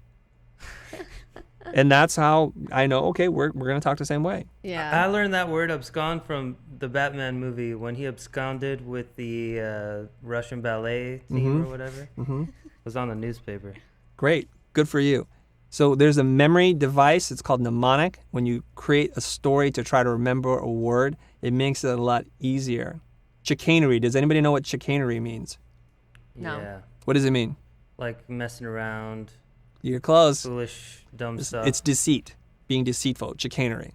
And that's how I know, okay, we're going to talk the same way. Yeah. I learned that word abscond from the Batman movie when he absconded with the Russian ballet team or whatever. Mm-hmm. It was on the newspaper. Great. Good for you. So there's a memory device. It's called mnemonic. When you create a story to try to remember a word, it makes it a lot easier. Chicanery. Does anybody know what chicanery means? No. Yeah. What does it mean? Like messing around, You're close. foolish, dumb stuff. It's deceit, being deceitful, chicanery.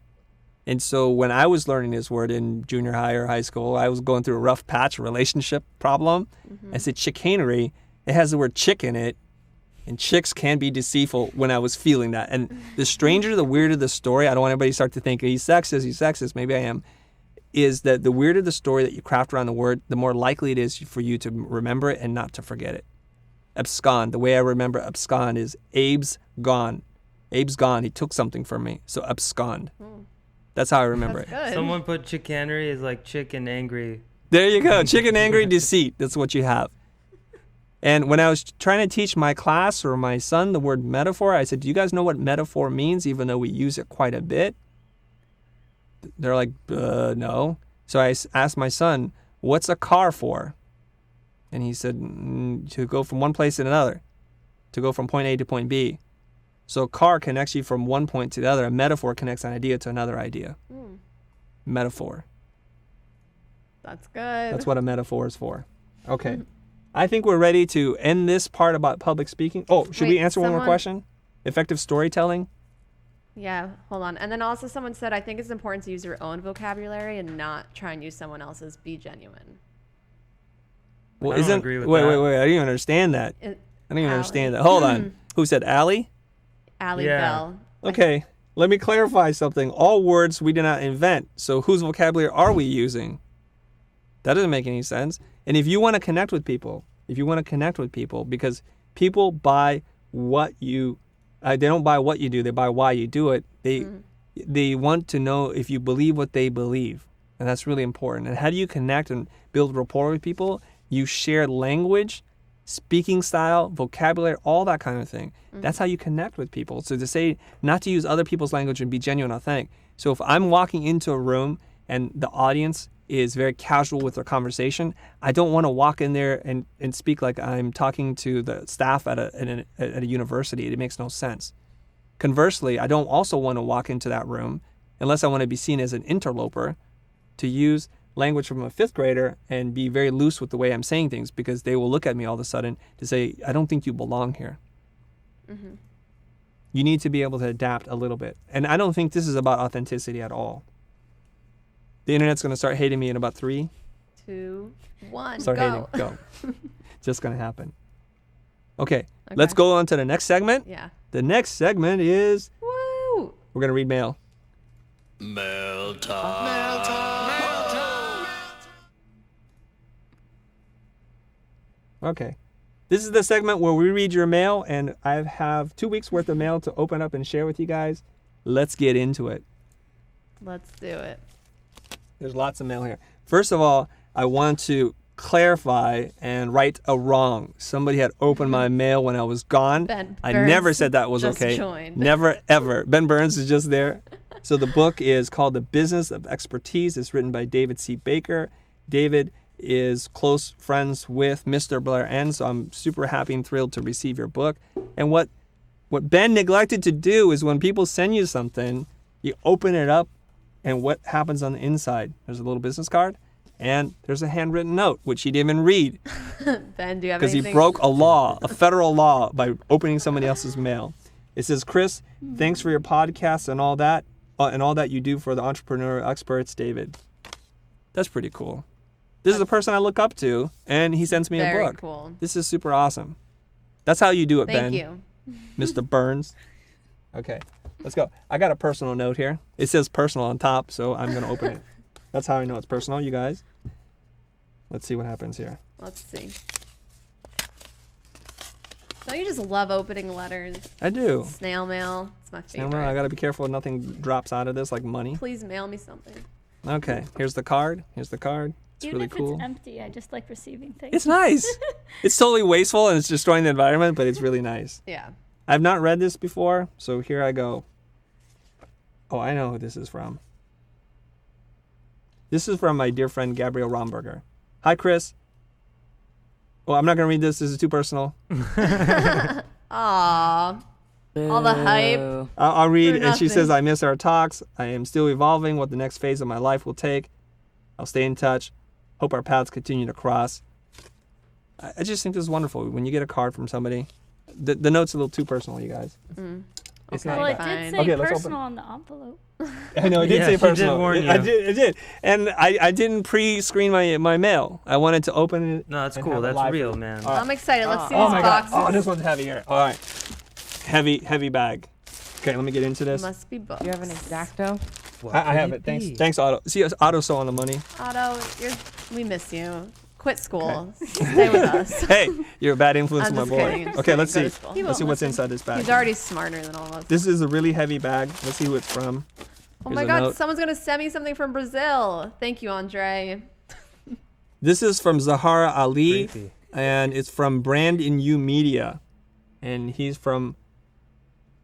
And so when I was learning this word in junior high or high school, I was going through a rough patch relationship problem. I said chicanery. It has the word chick in it. And chicks can be deceitful when I was feeling that. And the stranger, the weirder the story, I don't want anybody to start to think, he's sexist, maybe I am, is that the weirder the story that you craft around the word, the more likely it is for you to remember it and not to forget it. Abscond, the way I remember abscond is Abe's gone. Abe's gone, he took something from me. So abscond. That's how I remember it. Good. Someone put chicanery as like chicken angry. There you go, chicken angry deceit, that's what you have. And when I was trying to teach my class or my son the word metaphor, I said, do you guys know what metaphor means, even though we use it quite a bit? They're like, no. So I asked my son, what's a car for? And he said, to go from one place to another, to go from point A to point B. So a car connects you from one point to the other. A metaphor connects an idea to another idea. Metaphor. That's good. That's what a metaphor is for. Okay. I think we're ready to end this part about public speaking. Oh, should we Wait, answer one more question? Effective storytelling? Yeah, hold on. And then also someone said, I think it's important to use your own vocabulary and not try and use someone else's. Be genuine. Well, I don't agree with wait, that. wait. I didn't even understand that. I didn't even understand that. Hold on. Who said Allie? Allie Yeah. Bell. Okay. Let me clarify something. All words we did not invent. So whose vocabulary are we using? That doesn't make any sense. And if you want to connect with people, because people buy what you, they don't buy what you do, they buy why you do it. They want to know if you believe what they believe. And that's really important. And how do you connect and build rapport with people? You share language, speaking style, vocabulary, all that kind of thing. That's how you connect with people. So to say not to use other people's language and be genuine, authentic. So if I'm walking into a room and the audience is very casual with their conversation, I don't want to walk in there and speak like I'm talking to the staff at a university. It makes no sense. Conversely, I don't also want to walk into that room, unless I want to be seen as an interloper, to use language from a fifth grader and be very loose with the way I'm saying things, because they will look at me all of a sudden to say, I don't think you belong here. You need to be able to adapt a little bit. And I don't think this is about authenticity at all. The internet's going to start hating me in about 3. 2, 1, Start go. hating. Go. Just going to happen. Okay. Let's go on to the next segment. Yeah. The next segment is, Woo! we're going to read mail. Mail time. Okay. This is the segment where we read your mail, and I have 2 weeks worth of mail to open up and share with you guys. Let's get into it. Let's do it. There's lots of mail here. First of all, I want to clarify and right a wrong. Somebody had opened my mail when I was gone. Ben I Burns never said that was just okay. joined. Never, ever. Ben Burns is just there. So the book is called The Business of Expertise. It's written by David C. Baker. David is close friends with Mr. Blair N. So I'm super happy and thrilled to receive your book. And what Ben neglected to do is when people send you something, you open it up, and what happens on the inside? There's a little business card, and there's a handwritten note, which he didn't even read Ben, do you have because he anything? broke a law, a federal law, by opening somebody else's mail. It says, Chris, thanks for your podcast and all that you do for the entrepreneurial experts, David. That's pretty cool. This is the person I look up to, and he sends me a Very book. cool. This is super awesome. That's how you do it, Thank Ben. you. Mr. Burns. Okay, let's go. I got a personal note here. It says personal on top, so I'm going to open it. That's how I know it's personal, you guys. Let's see what happens here. Let's see. Don't you just love opening letters? I do. Snail mail. It's my favorite. I got to be careful nothing drops out of this like money. Please mail me something. Okay, here's the card. It's Even really if cool. it's empty, I just like receiving things. It's nice. It's totally wasteful and it's destroying the environment, but it's really nice. Yeah. I've not read this before, so here I go. Oh, I know who this is from. This is from my dear friend Gabrielle Romberger. Hi, Chris. Well, I'm not going to read this. This is too personal. Aw. All the hype. I'll read, For and she nothing. says, I miss our talks. I am still evolving what the next phase of my life will take. I'll stay in touch. Hope our paths continue to cross. I just think this is wonderful. When you get a card from somebody, the note's a little too personal, you guys. It's Okay. not Well, it bad. did say Okay, let's open personal on the envelope. I know it did Yeah, say she did personal. warn I you. did. It did. And I didn't pre-screen my mail. I wanted to open it. No, that's and cool. have it That's live. real, man. All right. I'm excited. Let's see Oh this my god. box. Oh, this one's heavy here. All right. Heavy bag. Okay, let me get into this. Must be books. Do you have an exacto? What I could have it. be? Thanks, Otto. See, Otto's so on the money. Otto, we miss you. Quit school. Stay with us. Hey, you're a bad influence I'm on my just boy. kidding, I'm just Okay, let's kidding. see. Go to school. Let's see what's inside this bag. He's already smarter than all of us. This is a really heavy bag. Let's see who it's from. Oh Here's my a god, note. someone's gonna send me something from Brazil. Thank you, Andre. This is from Zahara Ali, Creepy. and it's from Brand in You Media, and he's from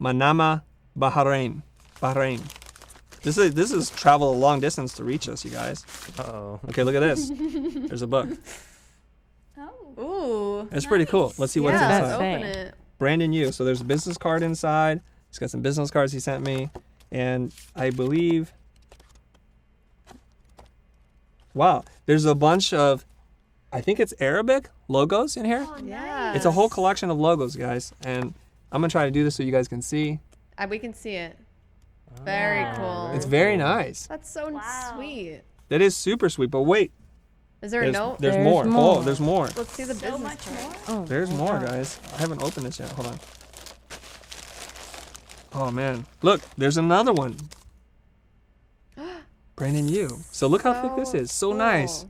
Manama, Bahrain. This is travel a long distance to reach us, you guys. Uh-oh. Okay, look at this. There's a book. Oh. Ooh. It's pretty cool. Let's see what's yeah, let's inside. open Say. it. Brand in You. So there's a business card inside. He's got some business cards he sent me, and I believe. Wow, there's a bunch of, I think it's Arabic logos in here. Oh, Yeah. nice. It's a whole collection of logos, guys, and I'm gonna try to do this so you guys can see. We can see it. Very Oh, cool. It's very nice. That's so Wow. sweet. That is super sweet. But wait, Is there a note? there's There's more. Oh, more. there's more. Let's see the So business much card. more. Oh, There's hold more, on. guys. I haven't opened this yet. Hold on. Oh man, look, there's another one. Brandon, you. So look how thick this is. So nice.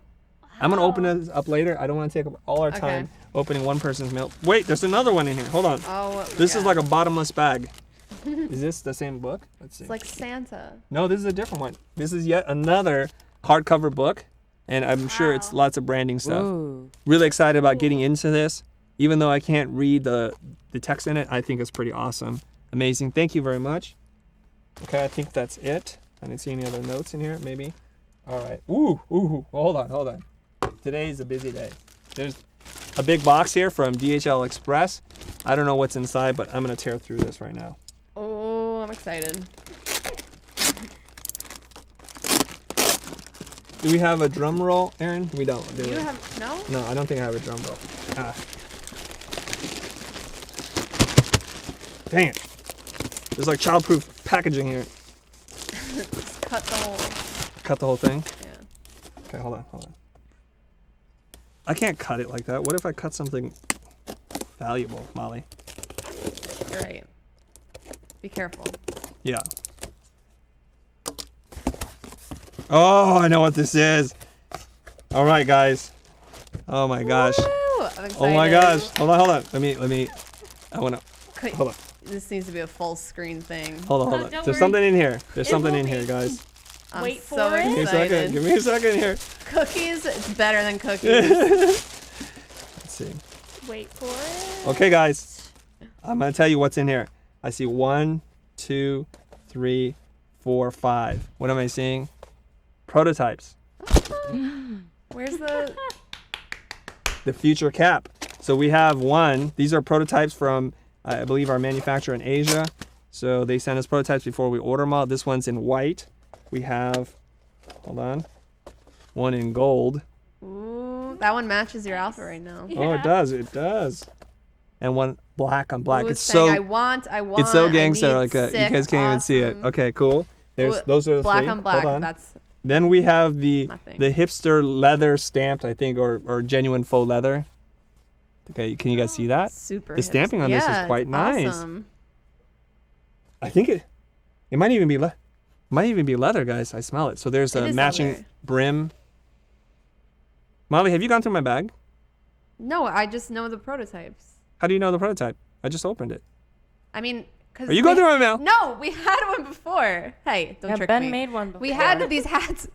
I'm gonna open this up later. I don't want to take up all our Okay. time opening one person's mail. Wait, there's another one in here. Hold on. Oh, what we This is got? like a bottomless bag. Is this the same book? Let's see. It's like Santa. No, this is a different one. This is yet another hardcover book, and I'm sure it's Wow. lots of branding stuff. Ooh. Really excited about getting into this. Even though I can't read the text in it, I think it's pretty awesome. Amazing. Thank you very much. Okay, I think that's it. I didn't see any other notes in here, maybe. All right. Ooh. Hold on. Today is a busy day. There's a big box here from DHL Express. I don't know what's inside, but I'm going to tear through this right now. Oh, I'm excited. Do we have a drum roll, Aaron? We don't. Do You we? have no? No, I don't think I have a drum roll. Ah. Dang it. There's like childproof packaging here. Just cut the whole. Cut the whole thing? Yeah. Okay, hold on. I can't cut it like that. What if I cut something valuable, Molly? You're right. Be careful. Yeah. Oh, I know what this is. All right, guys. Oh my gosh. Woo! I'm excited. Oh my gosh. Hold on. Let me. I wanna. Could- Hold on. This needs to be a full screen thing. Hold on. don't There's worry. something in here. There's It something will in here, be. guys. I'm Wait so for it. Give me a second. excited. Give me a second here. Cookies, it's better than cookies. Let's see. Wait for it. Okay, guys. I'm gonna tell you what's in here. I see 1, 2, 3, 4, 5. What am I seeing? Prototypes. Where's the? The Futur cap. So we have one. These are prototypes from, I believe, our manufacturer in Asia. So they send us prototypes before we order them all. This one's in white. We have, hold on, one in gold. Ooh, that one matches your outfit right now. Oh, it Yeah. does. And one black on black. Ooh, It's saying, so I want. it's so I gangster. need, Like you sick, guys can't even see it. awesome. Okay, cool. There's Ooh, those are the black three. on black. Hold on. That's Then we have the nothing. hipster leather stamped, I think, or genuine faux leather. Okay, can you guys see that? super. The stamping on this is Yeah, quite it's nice. Awesome. I think it might even be leather, guys. I smell it. So there's It a is matching leather. brim. Molly, have you gone through my bag? No, I just know the prototypes. How do you know the prototype? I just opened it. I mean, because Are you going through my mail? No, we had one before. Hey, don't Yeah, trick Ben me. made one before. We had these hats.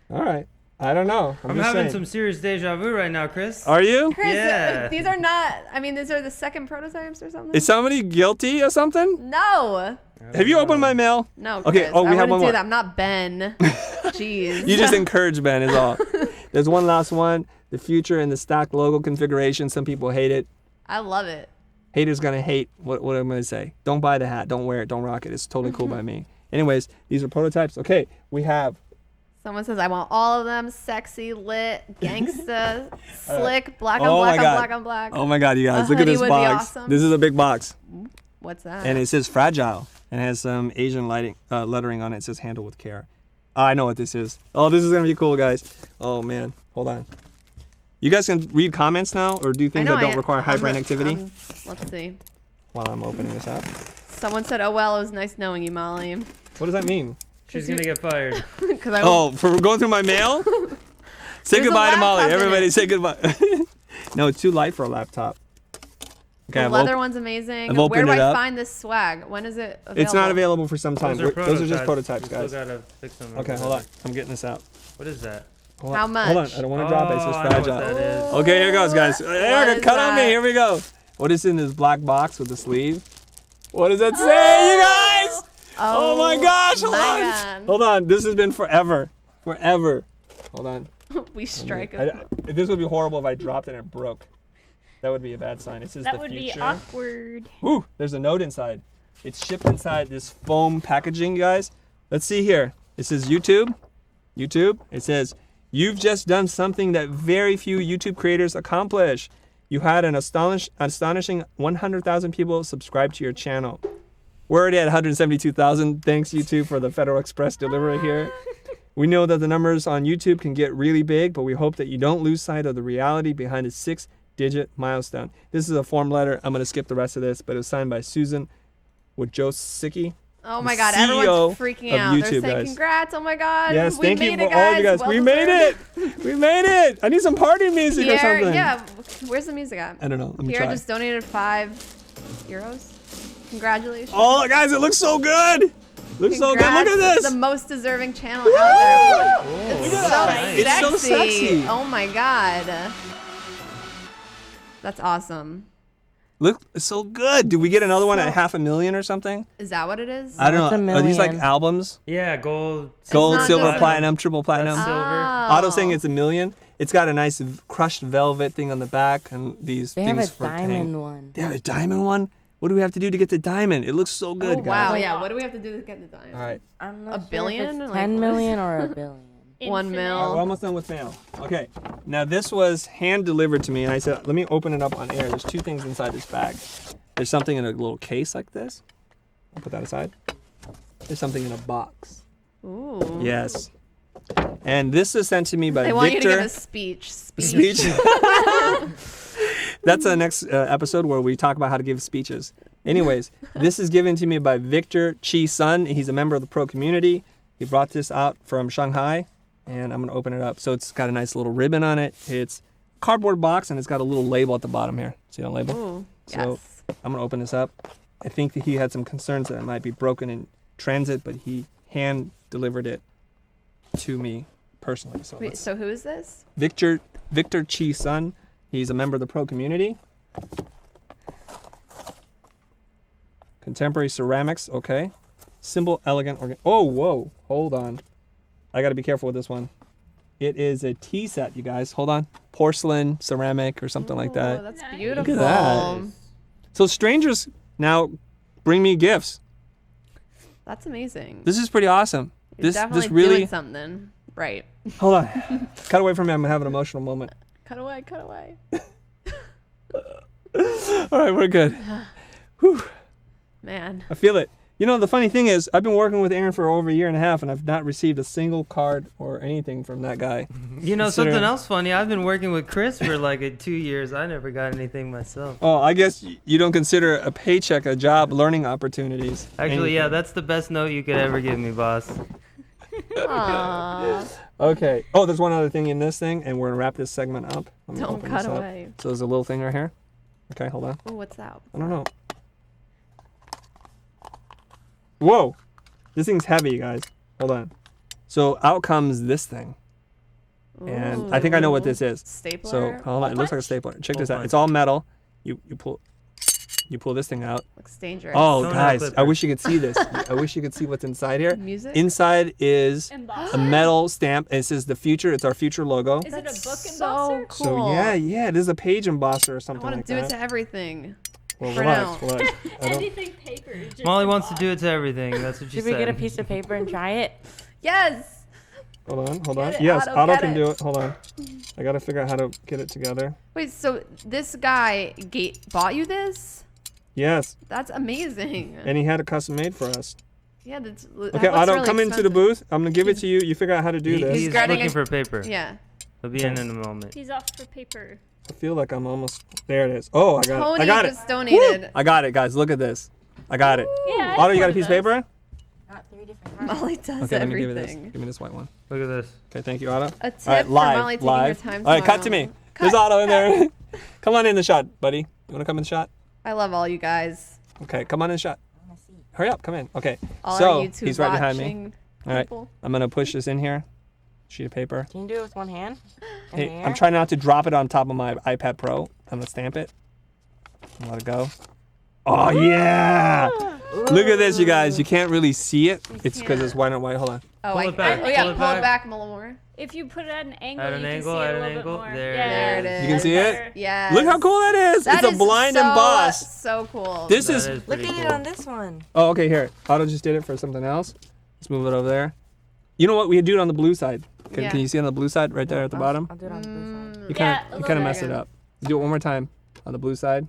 All right. I don't know. I'm just having saying. some serious deja vu right now, Chris. Are you? Chris, Yeah. these are not. I mean, these are the second prototypes or something. Is somebody guilty or something? No, Have you opened my mail? no. Okay, Chris, oh, we I have wouldn't one do more. that. I'm not Ben. Jeez. You just encourage Ben is all. There's one last one. The Future and the stock logo configuration. Some people hate it. I love it. Haters gonna hate what I'm gonna say. Don't buy the hat. Don't wear it. Don't rock it. It's totally cool by me. Anyways, these are prototypes. Okay, we have. Someone says, I want all of them. Sexy, lit, gangsta, slick, black on Oh black my on God. black on black. Oh my God, you guys! A Look at hoodie this would be box. awesome. This is a big box. What's that? And it says fragile, and it has some Asian lettering on it. It says handle with care. I know what this is. Oh, this is gonna be cool, guys. Oh man, hold on. You guys can read comments now, or do things that don't require high brain activity? Let's see. While I'm opening this up. Someone said, "Oh well, it was nice knowing you, Molly." What does that mean? She's gonna get fired. For going through my mail? Say There's a goodbye to Molly. laptop in Everybody it. say goodbye. No, it's too light for a laptop. Okay, The I've leather one's amazing. I've Where opened do it I up. find this swag? When is it available? It's not available for some time. Those are just prototypes, We guys. Still gotta fix them. Okay, hold on. I'm getting this out. What is that? Hold How on. Hold on. much? I don't want to drop it. It says I know what fragile. that is. Okay, here goes, guys. Erica, is cut on me. that? Here we go. What is in this black box with the sleeve? What does that say, you guys? Oh my gosh, hold my on. God. Hold on. This has been forever. Forever. Hold on. We strike I- it. this would be horrible if I dropped it and it broke. That would be a bad sign. It says That the would future. be awkward. Ooh, there's a note inside. It's shipped inside this foam packaging, guys. Let's see here. It says YouTube. YouTube. It says, you've just done something that very few YouTube creators accomplish. You had an astonishing 100,000 people subscribe to your channel. We're already at 172,000. Thanks, YouTube, for the Federal Express delivery here. We know that the numbers on YouTube can get really big, but we hope that you don't lose sight of the reality behind a 6-digit milestone. This is a form letter. I'm going to skip the rest of this, but it was signed by Susan Wojcicki. Oh my the God, CEO everyone's freaking of out. YouTube, They're saying guys. congrats. Oh my God. Yes, we thank you made for it, all of you guys. Well We made it. We made it. I need some party music or Pierre, something. yeah. Where's the music at? I don't know. Let me Pierre try. just donated €5. Congratulations. Oh, guys, it looks so good. Looks so good. Look at Congrats. this. The most deserving channel out there. It's Look at so that. It's so sexy. Oh my God. That's awesome. Look, it's so good. Do we get another one at 500,000 or something? Is that what it is? I don't It's a know. Are these like million. albums? Yeah, gold. Gold, not silver, just- platinum, triple platinum. Silver. Otto saying it's 1 million. It's got a nice crushed velvet thing on the back and these They have things a for diamond paying. one. They have a diamond one? What do we have to do to get the diamond? It looks so good, Oh, guys. wow. Yeah. What do we have to do to get the diamond? All right. I'm A not sure if billion? it's Like, 10 what million or a billion. 1 Infinite. mil. All right, we're almost done with mail. Okay. Now this was hand delivered to me, and I said, let me open it up on air. There's 2 things inside this bag. There's something in a little case like this. I'll put that aside. There's something in a box. Ooh. Yes. And this is sent to me by They want you to Victor. give a speech. Speech. That's the next episode where we talk about how to give speeches. Anyways, this is given to me by Victor Chi Sun. He's a member of the pro community. He brought this out from Shanghai, and I'm going to open it up. So it's got a nice little ribbon on it. It's a cardboard box, and it's got a little label at the bottom here. See that label? Ooh. So Yes. I'm going to open this up. I think that he had some concerns that it might be broken in transit, but he hand delivered it to me personally. So Wait, let's- so who is this? Victor Chi Sun. He's a member of the pro community. Contemporary ceramics, okay. Simple, elegant, oh, whoa, hold on. I gotta be careful with this one. It is a tea set, you guys. Hold on. Porcelain, ceramic, or something like Oh, that. that's Nice. beautiful. Look at that. So strangers now bring me gifts. That's amazing. This is pretty awesome. You're This definitely really. doing something right. Hold on. Cut away from me. I'm gonna have an emotional moment. Cut away, cut away. All right, we're good. Whew. Man. I feel it. You know, the funny thing is, I've been working with Aaron for over 1.5 years, and I've not received a single card or anything from that guy. You know, Consider- something else funny. I've been working with Chris for like 2 years. I never got anything myself. Oh, I guess you don't consider a paycheck a job, learning opportunities. Actually, yeah, that's the best note you could ever give me, boss. Aww. Okay. Oh, there's one other thing in this thing, and we're gonna wrap this segment up. I'm gonna Don't open cut this up. away. So there's a little thing right here. Okay, hold on. Oh, what's that? I don't know. Whoa, this thing's heavy, you guys. Hold on. So out comes this thing, and I think I know what this is. Stapler. So hold on, it looks like a stapler. Check this out. It's all metal. You pull this thing out. Looks dangerous. Oh, Don't guys, have I wish you could see this. I wish you could see what's inside here. Music. Inside is Embosser? a metal stamp. And it says the future. It's our future logo. Is it a book so embosser? cool. So yeah, it is a page embosser or I something want like to do that. it to everything. Well, for relax, now. relax. I don't, Anything paper. Just Molly wants to do it to everything. That's what she Should said. we get a piece of paper and try it? Yes. hold on. Get it, Yes, Otto, Otto get can it. do it. Hold on. I gotta figure out how to get it together. Wait. So this guy bought you this? Yes. That's amazing. And he had it custom made for us. Yeah, that's Okay, Otto, come into the booth. I'm going to give it to you. You figure out how to do this. He's grabbing looking a- for paper. Yeah. He'll be in a moment. He's off for paper. I feel like I'm almost... There it is. Oh, I got it. Tony I got it. just donated. Woo! I got it, guys. Look at this. I got it. Yeah. Otto, you got a piece of paper? Got 3 different kinds. Molly does Okay, let me give you this. everything. Give me this white one. Look at this. Okay, thank you, Otto. A tip All right, for live, Molly taking live. her time All right, cut to tomorrow. me. There's Otto in there. Come on in the shot, buddy. You want to come in the shot? I love all you guys. Okay, come on in the shot. I wanna see. Hurry up, come in. Okay, All so our YouTube he's right behind me. watching All right, people. I'm going to push this in here. Sheet of paper. Can you do it with one hand? In Hey, the I'm air? trying not to drop it on top of my iPad Pro. I'm gonna stamp it. Let it go. Oh yeah! Look at this, you guys. You can't really see it. It's because it's can't. white and white. Hold on. Oh, Pull I it back, oh yeah, pull it pull it back. back a little more. If you put it at an angle, At an you angle, can see at it a an little angle. bit more. There it yeah. is. You can see it? Better. Yeah. Look how cool that is. That It's a is blind so, emboss. So cool. This That is. is Look pretty at it cool. on this one. Oh, okay. Here, Otto just did it for something else. Let's move it over there. You know what? We do it on the blue side. Can Yeah. you see on the blue side right there at the bottom? I'll do it on the blue side. You Yeah, kind a of little mess bit. it up. Do it one more time on the blue side.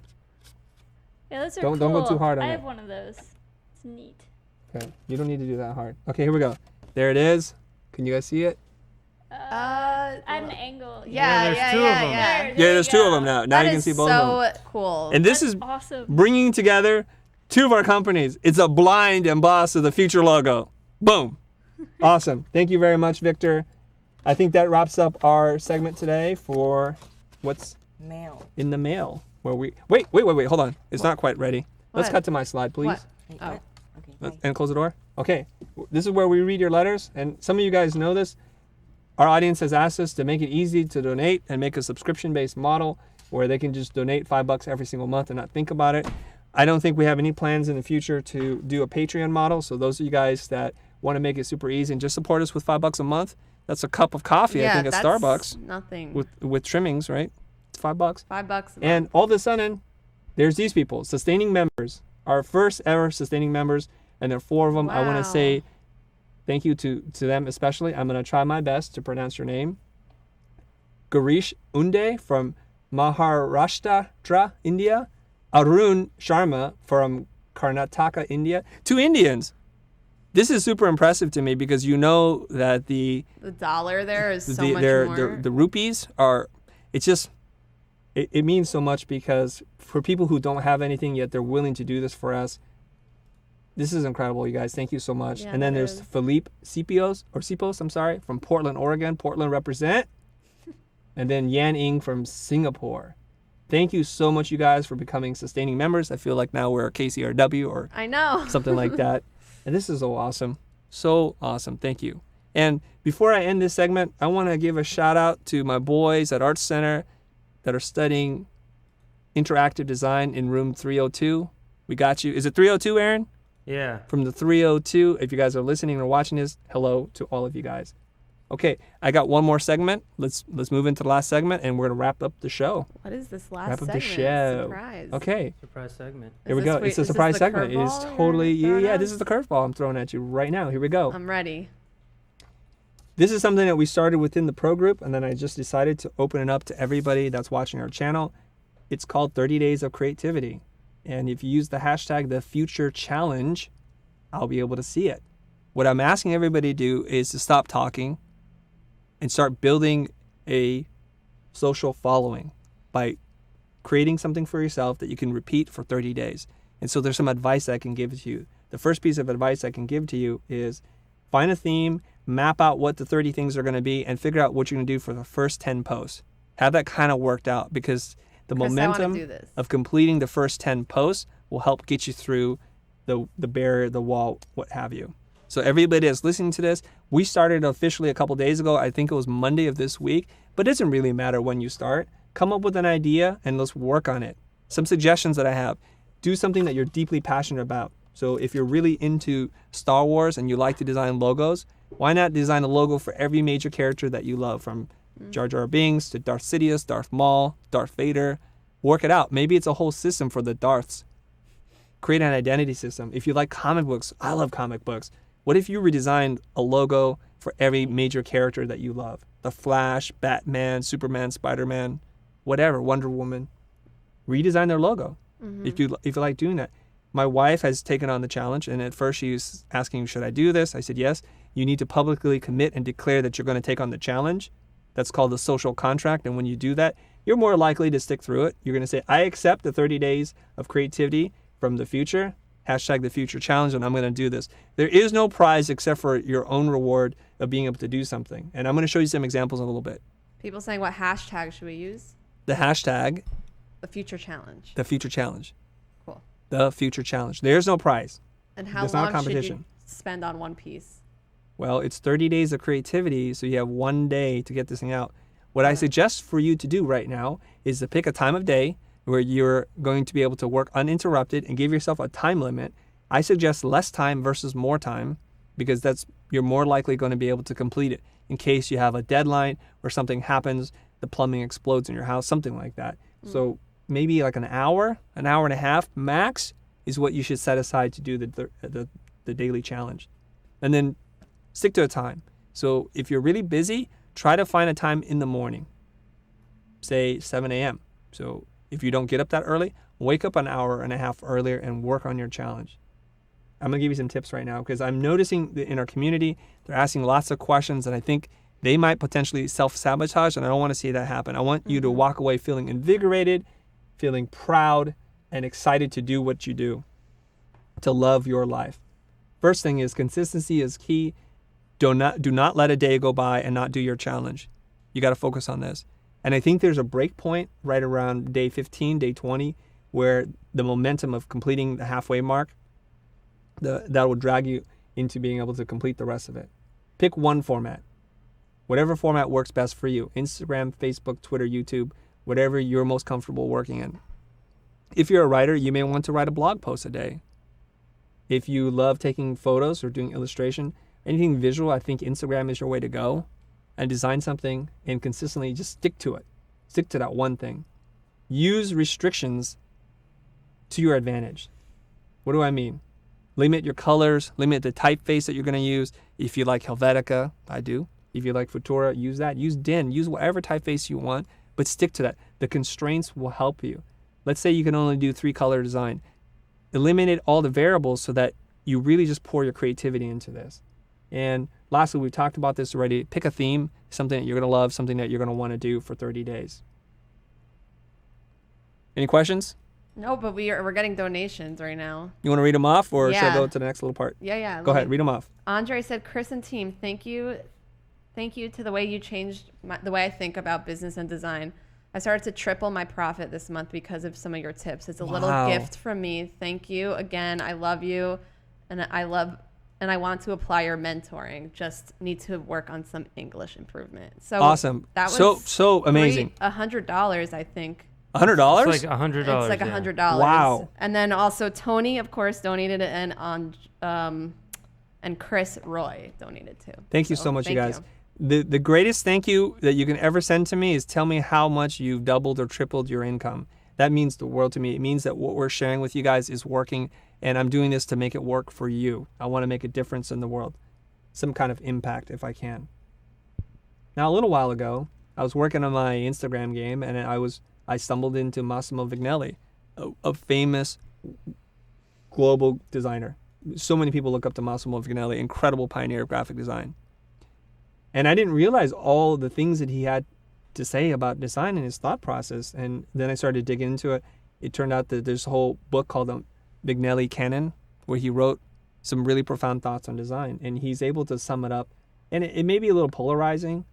Yeah, those are Don't cool. go too hard on I it. have one of those. It's neat. Okay. You don't need to do that hard. Okay, here we go. There it is. Can you guys see it? At an angle. Yeah, there's yeah, two of yeah, them. yeah. There Yeah, you there's two of go. them now. Now That you can is see both of them. so cool. And this That's is awesome. bringing together two of our companies. It's a blind emboss of the Futur logo. Boom. Awesome. Thank you very much, Victor. I think that wraps up our segment today for what's Mail. in the mail. Where we wait. Hold on. It's not quite ready. Let's What? cut to my slide, please. What? Wait, Oh. what? Okay. Let's- And close the door. Okay. This is where we read your letters, and some of you guys know this. Our audience has asked us to make it easy to donate and make a subscription-based model where they can just donate $5 every single month and not think about it. I don't think we have any plans in the future to do a Patreon model. So those of you guys that want to make it super easy and just support us with $5 a month, that's a cup of coffee, yeah, I think, at that's Starbucks Nothing. with trimmings, right? It's $5. $5. And all of a sudden, there's these people, sustaining members, our first ever sustaining members, and there are 4 of them. I want Wow. to say thank you to them especially. I'm going to try my best to pronounce your name. Garish Unde from Maharashtra, India. Arun Sharma from Karnataka, India. 2 Indians. This is super impressive to me because you know that the dollar there is so the, much their- more. the rupees are, it's just, it means so much because for people who don't have anything yet, they're willing to do this for us. This is incredible, you guys. Thank you so much. Yeah, And then that there's is. Philippe Cipos, I'm sorry, from Portland, Oregon. Portland represent. And then Yan Ing from Singapore. Thank you so much, you guys, for becoming sustaining members. I feel like now we're a KCRW or I know. something like that. And this is so awesome. So awesome. Thank you. And before I end this segment, I want to give a shout out to my boys at Arts Center that are studying interactive design in room 302. We got you. Is it 302, Aaron? Yeah. From the 302. If you guys are listening or watching this, hello to all of you guys. Okay, I got one more segment. Let's move into the last segment, and we're gonna wrap up the show. What is this last Wrap up the segment? show. Surprise. Okay, Surprise segment. here we this go. for- It's a is this surprise the segment. It is curveball you're totally throwing yeah. us? This is the curveball I'm throwing at you right now. Here we go. I'm ready. This is something that we started within the pro group, and then I just decided to open it up to everybody that's watching our channel. It's called 30 Days of Creativity. And if you use the hashtag the Future Challenge, I'll be able to see it. What I'm asking everybody to do is to stop talking and start building a social following by creating something for yourself that you can repeat for 30 days. And so there's some advice I can give to you. The first piece of advice I can give to you is find a theme, map out what the 30 things are going to be, and figure out what you're going to do for the first 10 posts. Have that kind of worked out because the Chris, I wanna momentum do this. of completing the first 10 posts will help get you through the barrier, the wall, what have you. So everybody that's listening to this, we started officially a couple days ago. I think it was Monday of this week, but it doesn't really matter when you start. Come up with an idea and let's work on it. Some suggestions that I have. Do something that you're deeply passionate about. So if you're really into Star Wars and you like to design logos, why not design a logo for every major character that you love, from Jar Jar Binks to Darth Sidious, Darth Maul, Darth Vader. Work it out. Maybe it's a whole system for the Darths. Create an identity system. If you like comic books, I love comic books. What if you redesigned a logo for every major character that you love? The Flash, Batman, Superman, Spider-Man, whatever, Wonder Woman. Redesign their logo. if you like doing that. My wife has taken on the challenge, and at first she was asking, should I do this? I said, yes. You need to publicly commit and declare that you're going to take on the challenge. That's called the social contract. And when you do that, you're more likely to stick through it. You're going to say, I accept the 30 days of creativity from the future, hashtag the future challenge, and I'm going to do this. There is no prize except for your own reward of being able to do something. And I'm going to show you some examples in a little bit. People saying, what hashtag should we use? The hashtag, The future challenge. the future challenge. Cool. The future challenge. There's no prize. And how It's not a long should competition. you spend on one piece? Well, it's 30 days of creativity, so you have 1 day to get this thing out. What I suggest for you to do right now is to pick a time of day where you're going to be able to work uninterrupted and give yourself a time limit. I suggest less time versus more time because you're more likely going to be able to complete it in case you have a deadline or something happens, the plumbing explodes in your house, something like that. So maybe like an hour and a half max is what you should set aside to do the daily challenge. And then stick to a time. So if you're really busy, try to find a time in the morning, say 7 a.m. So if you don't get up that early, wake up an hour and a half earlier and work on your challenge. I'm going to give you some tips right now because I'm noticing that in our community, they're asking lots of questions and I think they might potentially self-sabotage, and I don't want to see that happen. I want you to walk away feeling invigorated, feeling proud, and excited to do what you do, to love your life. First thing is consistency is key. Do not let a day go by and not do your challenge. You got to focus on this. And I think there's a break point right around day 15, day 20, where the momentum of completing the halfway mark, that will drag you into being able to complete the rest of it. Pick one format. Whatever format works best for you. Instagram, Facebook, Twitter, YouTube, whatever you're most comfortable working in. If you're a writer, you may want to write a blog post a day. If you love taking photos or doing illustration, anything visual, I think Instagram is your way to go. And design something and consistently just stick to it. Stick to that one thing. Use restrictions to your advantage. What do I mean? Limit your colors, limit the typeface that you're going to use. If you like Helvetica, I do. If you like Futur, use that. Use DIN, use whatever typeface you want, but stick to that. The constraints will help you. Let's say you can only do 3-color design. Eliminate all the variables so that you really just pour your creativity into this. And lastly, we talked about this already. Pick a theme, something that you're going to love, something that you're going to want to do for 30 days. Any questions? No, but we're getting donations right now. You want to read them off or should I Yeah. go to the next little part? Yeah. Go ahead, read them off. Andre said, Chris and team, thank you to the way you changed the way I think about business and design. I started to triple my profit this month because of some of your tips. It's a little gift from me. Thank you again. I love you, and I want to apply your mentoring. Just need to work on some English improvement. So Awesome. That was so amazing. $100, I think. $100? It's like $100. It's like yeah. $100. Wow. And then also Tony, of course, donated, and Chris Roy donated too. Thank you so much, you thank guys. The greatest thank you that you can ever send to me is tell me how much you've doubled or tripled your income. That means the world to me. It means that what we're sharing with you guys is working, and I'm doing this to make it work for you. I want to make a difference in the world, some kind of impact if I can. Now, a little while ago, I was working on my Instagram game, and I stumbled into Massimo Vignelli, a famous global designer. So many people look up to Massimo Vignelli, incredible pioneer of graphic design. And I didn't realize all the things that he had to say about design and his thought process. And then I started digging into it. It turned out that there's a whole book called the Vignelli Canon, where he wrote some really profound thoughts on design. And he's able to sum it up. And it may be a little polarizing,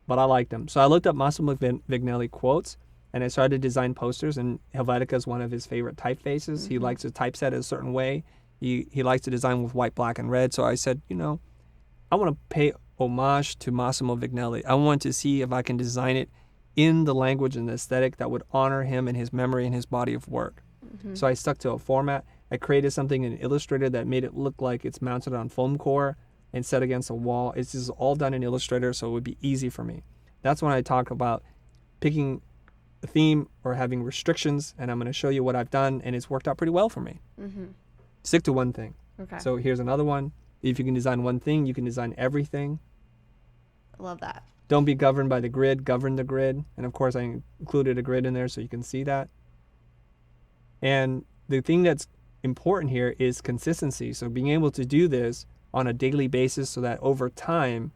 but I liked them. So I looked up Massimo Vignelli quotes, and I started to design posters. And Helvetica is one of his favorite typefaces. Mm-hmm. He likes to typeset a certain way. He likes to design with white, black, and red. So I said, I want to pay homage to Massimo Vignelli. I want to see if I can design it in the language and the aesthetic that would honor him and his memory and his body of work. Mm-hmm. So I stuck to a format. I created something in Illustrator that made it look like it's mounted on foam core and set against a wall. It's just all done in Illustrator, so it would be easy for me. That's when I talk about picking a theme or having restrictions, and I'm going to show you what I've done, and it's worked out pretty well for me. Mm-hmm. Stick to one thing. Okay. So here's another one. If you can design one thing, you can design everything. I love that. Don't be governed by the grid, govern the grid. And of course, I included a grid in there so you can see that. And the thing that's important here is consistency. So being able to do this on a daily basis so that over time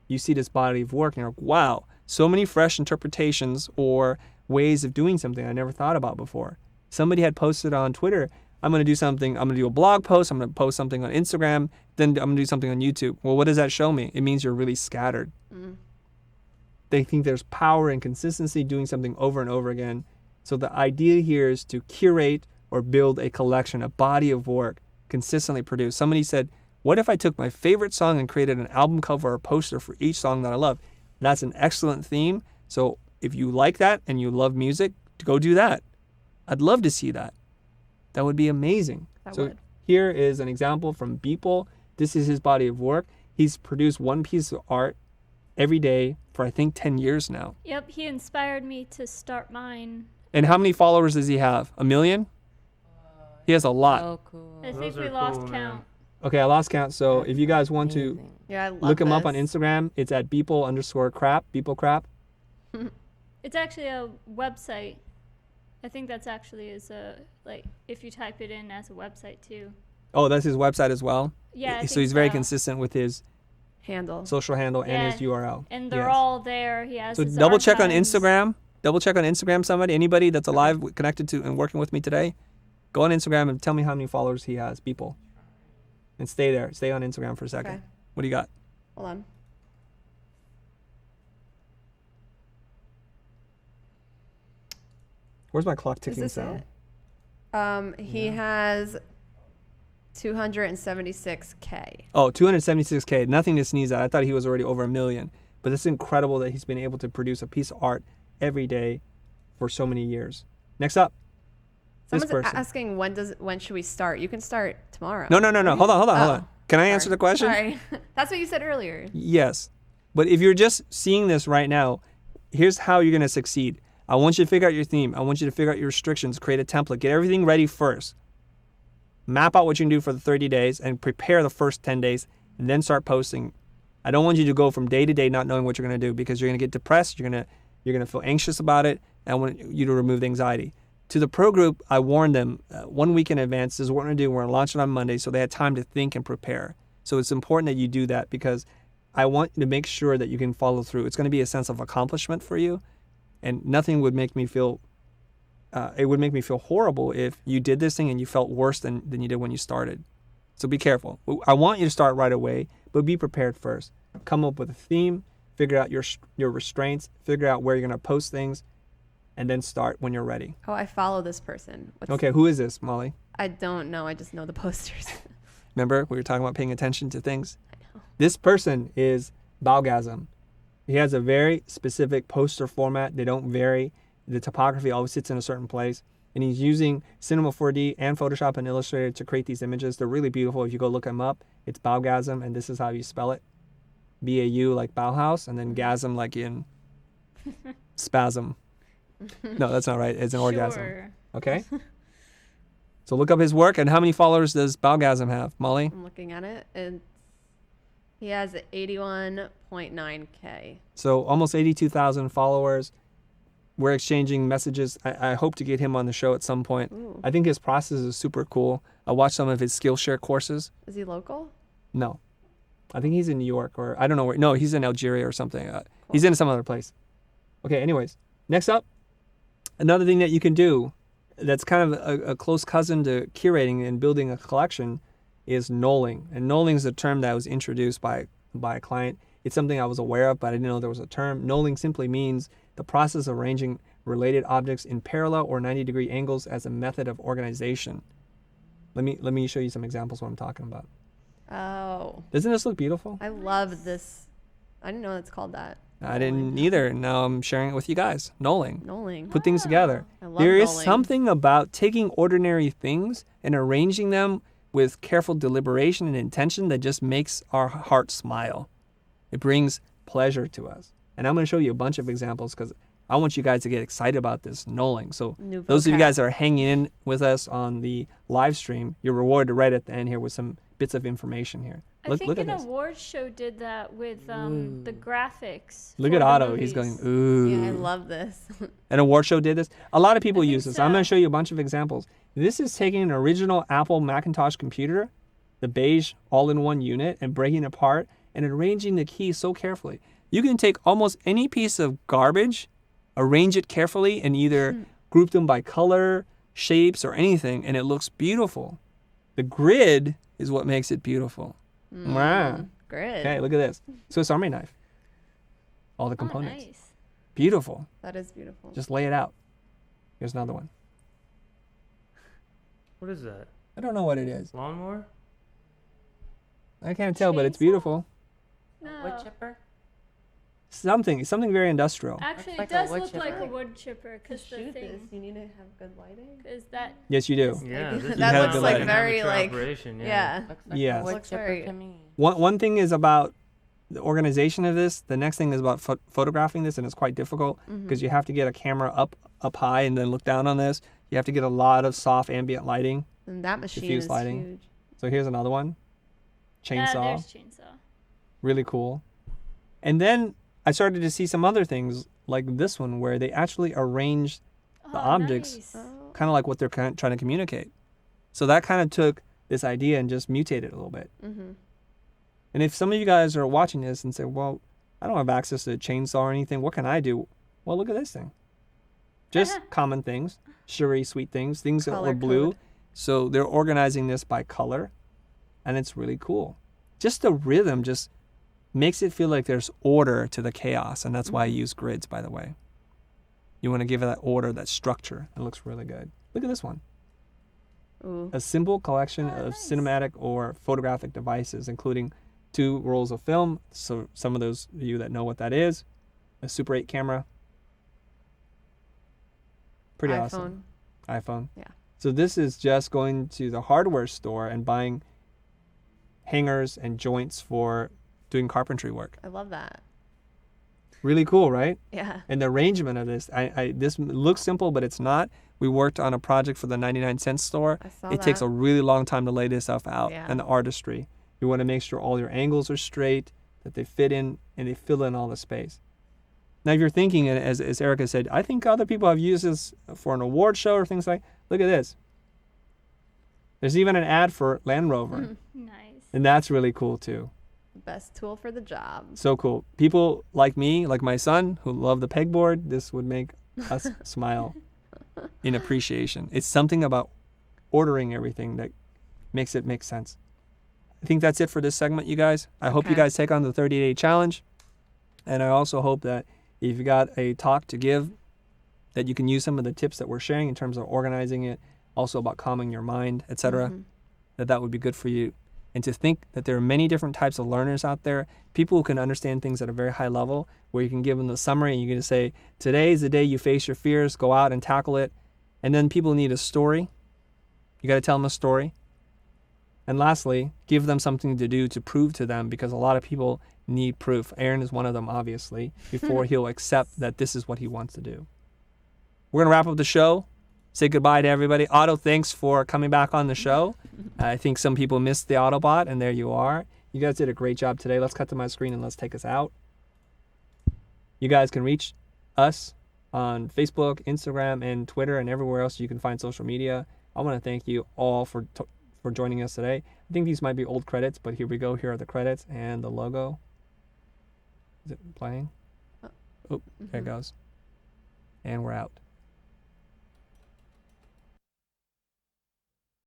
you see this body of work and you're like, wow, so many fresh interpretations or ways of doing something I never thought about before. Somebody had posted on Twitter, I'm going to do something, I'm going to do a blog post, I'm going to post something on Instagram, then I'm going to do something on YouTube. Well, what does that show me? It means you're really scattered. They think there's power in consistency, doing something over and over again. So the idea here is to curate or build a collection, a body of work, consistently produced. Somebody said, what if I took my favorite song and created an album cover or poster for each song that I love? That's an excellent theme. So if you like that and you love music, go do that. I'd love to see that. That would be amazing. That So would. here is an example from Beeple. This is his body of work. He's produced one piece of art every day for I think 10 years now. Yep, he inspired me to start mine. And how many followers does he have? 1 million? He has a lot. So cool. I Those think we are lost cool, count. Okay, I lost count. So if you guys want to Amazing. Yeah, I love look him up on this. Instagram, it's at Beeple_crap, Beeple crap. It's actually a website. I think that's actually like if you type it in as a website too. Oh, that's his website as well? Yeah. I So think he's very so. consistent with his Handle. social handle and his Yeah, URL. And they're Yes. all there. He has So his double check on archives. Instagram. Double check on Instagram, somebody. Anybody that's alive, connected to and working with me today, go on Instagram and tell me how many followers he has, people. And stay there. Stay on Instagram for a second. Okay. What do you got? Hold on. Where's my clock Is ticking this sound? it? He has 276K. Oh, 276K. Nothing to sneeze at. I thought he was already over 1 million. But it's incredible that he's been able to produce a piece of art every day for so many years. Next up. This Someone's person. asking when should we start? You can start tomorrow. No. Hold on. Oh, Can I answer the question? Sorry. That's what you said earlier. Yes. But if you're just seeing this right now, here's how you're going to succeed. I want you to figure out your theme. I want you to figure out your restrictions, create a template, get everything ready first. Map out what you can do for the 30 days and prepare the first 10 days and then start posting. I don't want you to go from day to day not knowing what you're going to do because you're going to get depressed, you're going to feel anxious about it, and I want you to remove the anxiety. To the pro group, I warned them 1 week in advance, this is what we're going to do. We're going to launch it on Monday, so they had time to think and prepare. So it's important that you do that because I want you to make sure that you can follow through. It's going to be a sense of accomplishment for you, and nothing would make me feel, it would make me feel horrible if you did this thing and you felt worse than you did when you started. So be careful. I want you to start right away, but be prepared first. Come up with a theme, figure out your restraints, figure out where you're going to post things, and then start when you're ready. Oh, I follow this person. Okay, who is this, Molly? I don't know. I just know the posters. Remember we were talking about paying attention to things? This person is Balgasm. He has a very specific poster format. They don't vary. The typography always sits in a certain place. And he's using Cinema 4D and Photoshop and Illustrator to create these images. They're really beautiful. If you go look him up, it's Balgasm, and this is how you spell it. B-A-U like Bauhaus, and then gasm like in spasm. No, that's not right. It's an orgasm. Sure. Okay? So look up his work. And how many followers does Balgasm have, Molly? I'm looking at it, and he has 81.9K. So almost 82,000 followers. We're exchanging messages. I hope to get him on the show at some point. Ooh. I think his process is super cool. I watched some of his Skillshare courses. Is he local? No. I think he's in New York or I don't know where. No, he's in Algeria or something. He's in some other place. Okay, anyways. Next up, another thing that you can do that's kind of a close cousin to curating and building a collection is knolling. And knolling is a term that was introduced by a client. It's something I was aware of, but I didn't know there was a term. Knolling simply means the process of arranging related objects in parallel or 90-degree angles as a method of organization. Let me show you some examples of what I'm talking about. Oh, Doesn't this look beautiful? I love this. I didn't know it's called that. I didn't either. Now I'm sharing it with you guys. Knolling. Knolling. Put things together. I love There is knolling. something about taking ordinary things and arranging them with careful deliberation and intention that just makes our heart smile. It brings pleasure to us. And I'm going to show you a bunch of examples because I want you guys to get excited about this knolling. So New those of you vocab. guys that are hanging in with us on the live stream, you're rewarded right at the end here with some bits of information here. I Look think at an this. awards show did that with the graphics. Look for at the Otto. He's going, movies. ooh. Yeah, I love this. An award show did this. A lot of people I think use this. I'm going to so. show you a bunch of examples. This is taking an original Apple Macintosh computer, the beige all-in-one unit, and breaking it apart and arranging the keys so carefully. You can take almost any piece of garbage, arrange it carefully, and either group them by color, shapes, or anything, and it looks beautiful. The grid is what makes it beautiful. Wow. Great. Okay, look at this. Swiss Army knife. All the Oh, components. nice. Beautiful. That is beautiful. Just lay it out. Here's another one. What is that? I don't know what it is. Lawnmower? I can't tell, but it's Chainsaw? beautiful. No. Wood chipper. Something very industrial. Actually, Looks it like a does wood look like a chipper. wood chipper to because the shoot this, thing you need to have good lighting. is that. Yes, you do. Yeah, this is That have not good looks like lighting. an very amateur like operation, yeah. Looks like Yes. a wood Looks chipper very- to me. One thing is about the organization of this. The next thing is about photographing this, and it's quite difficult because you have to get a camera up high and then look down on this. You have to get a lot of soft ambient lighting. And that machine Diffuse is lighting. huge. So here's another one. Chainsaw. There's chainsaw. Really cool. And then I started to see some other things like this one where they actually arranged Oh, objects. nice. Oh. kind of like what they're trying to communicate. So that kind of took this idea and just mutated it a little bit. Mm-hmm. And if some of you guys are watching this and say, well, I don't have access to a chainsaw or anything, what can I do? Well, look at this thing. Just common things, sugary, sweet things that Color are blue. code. So they're organizing this by color, and it's really cool. Just the rhythm just makes it feel like there's order to the chaos, and that's why I use grids, by the way. You want to give it that order, that structure. It looks really good. Look at this one. Ooh. A simple collection Oh, of nice. cinematic or photographic devices, including 2 rolls of film. So some of those of you that know what that is, a Super 8 camera. Pretty awesome. iPhone. Yeah. So this is just going to the hardware store and buying hangers and joints for doing carpentry work. I love that. Really cool, right? Yeah. And the arrangement of this, this looks simple, but it's not. We worked on a project for the 99-cent store. I saw It takes that. a really long time to lay this stuff out, Yeah. and the artistry. You want to make sure all your angles are straight, that they fit in, and they fill in all the space. Now, if you're thinking, and as Erica said, I think other people have used this for an award show or things like. Look at this. There's even an ad for Land Rover, Nice. and that's really cool too. Best tool for the job. So cool. People like me, like my son, who love the pegboard, this would make us smile in appreciation. It's something about ordering everything that makes it make sense. I think that's it for this segment, you guys. I hope you Okay. guys take on the 30-day challenge. And I also hope that if you got a talk to give, that you can use some of the tips that we're sharing in terms of organizing it, also about calming your mind, etc., that would be good for you. And to think that there are many different types of learners out there, people who can understand things at a very high level, where you can give them the summary and you can say, today is the day you face your fears, go out and tackle it. And then people need a story. You got to tell them a story. And lastly, give them something to do to prove to them, because a lot of people need proof. Aaron is one of them, obviously, before he'll accept that this is what he wants to do. We're going to wrap up the show. Say goodbye to everybody. Otto, thanks for coming back on the show. I think some people missed the Autobot, and there you are. You guys did a great job today. Let's cut to my screen and let's take us out. You guys can reach us on Facebook, Instagram, and Twitter, and everywhere else you can find social media. I want to thank you all for joining us today. I think these might be old credits, but here we go. Here are the credits and the logo. Is it playing? Oh, there it goes. And we're out.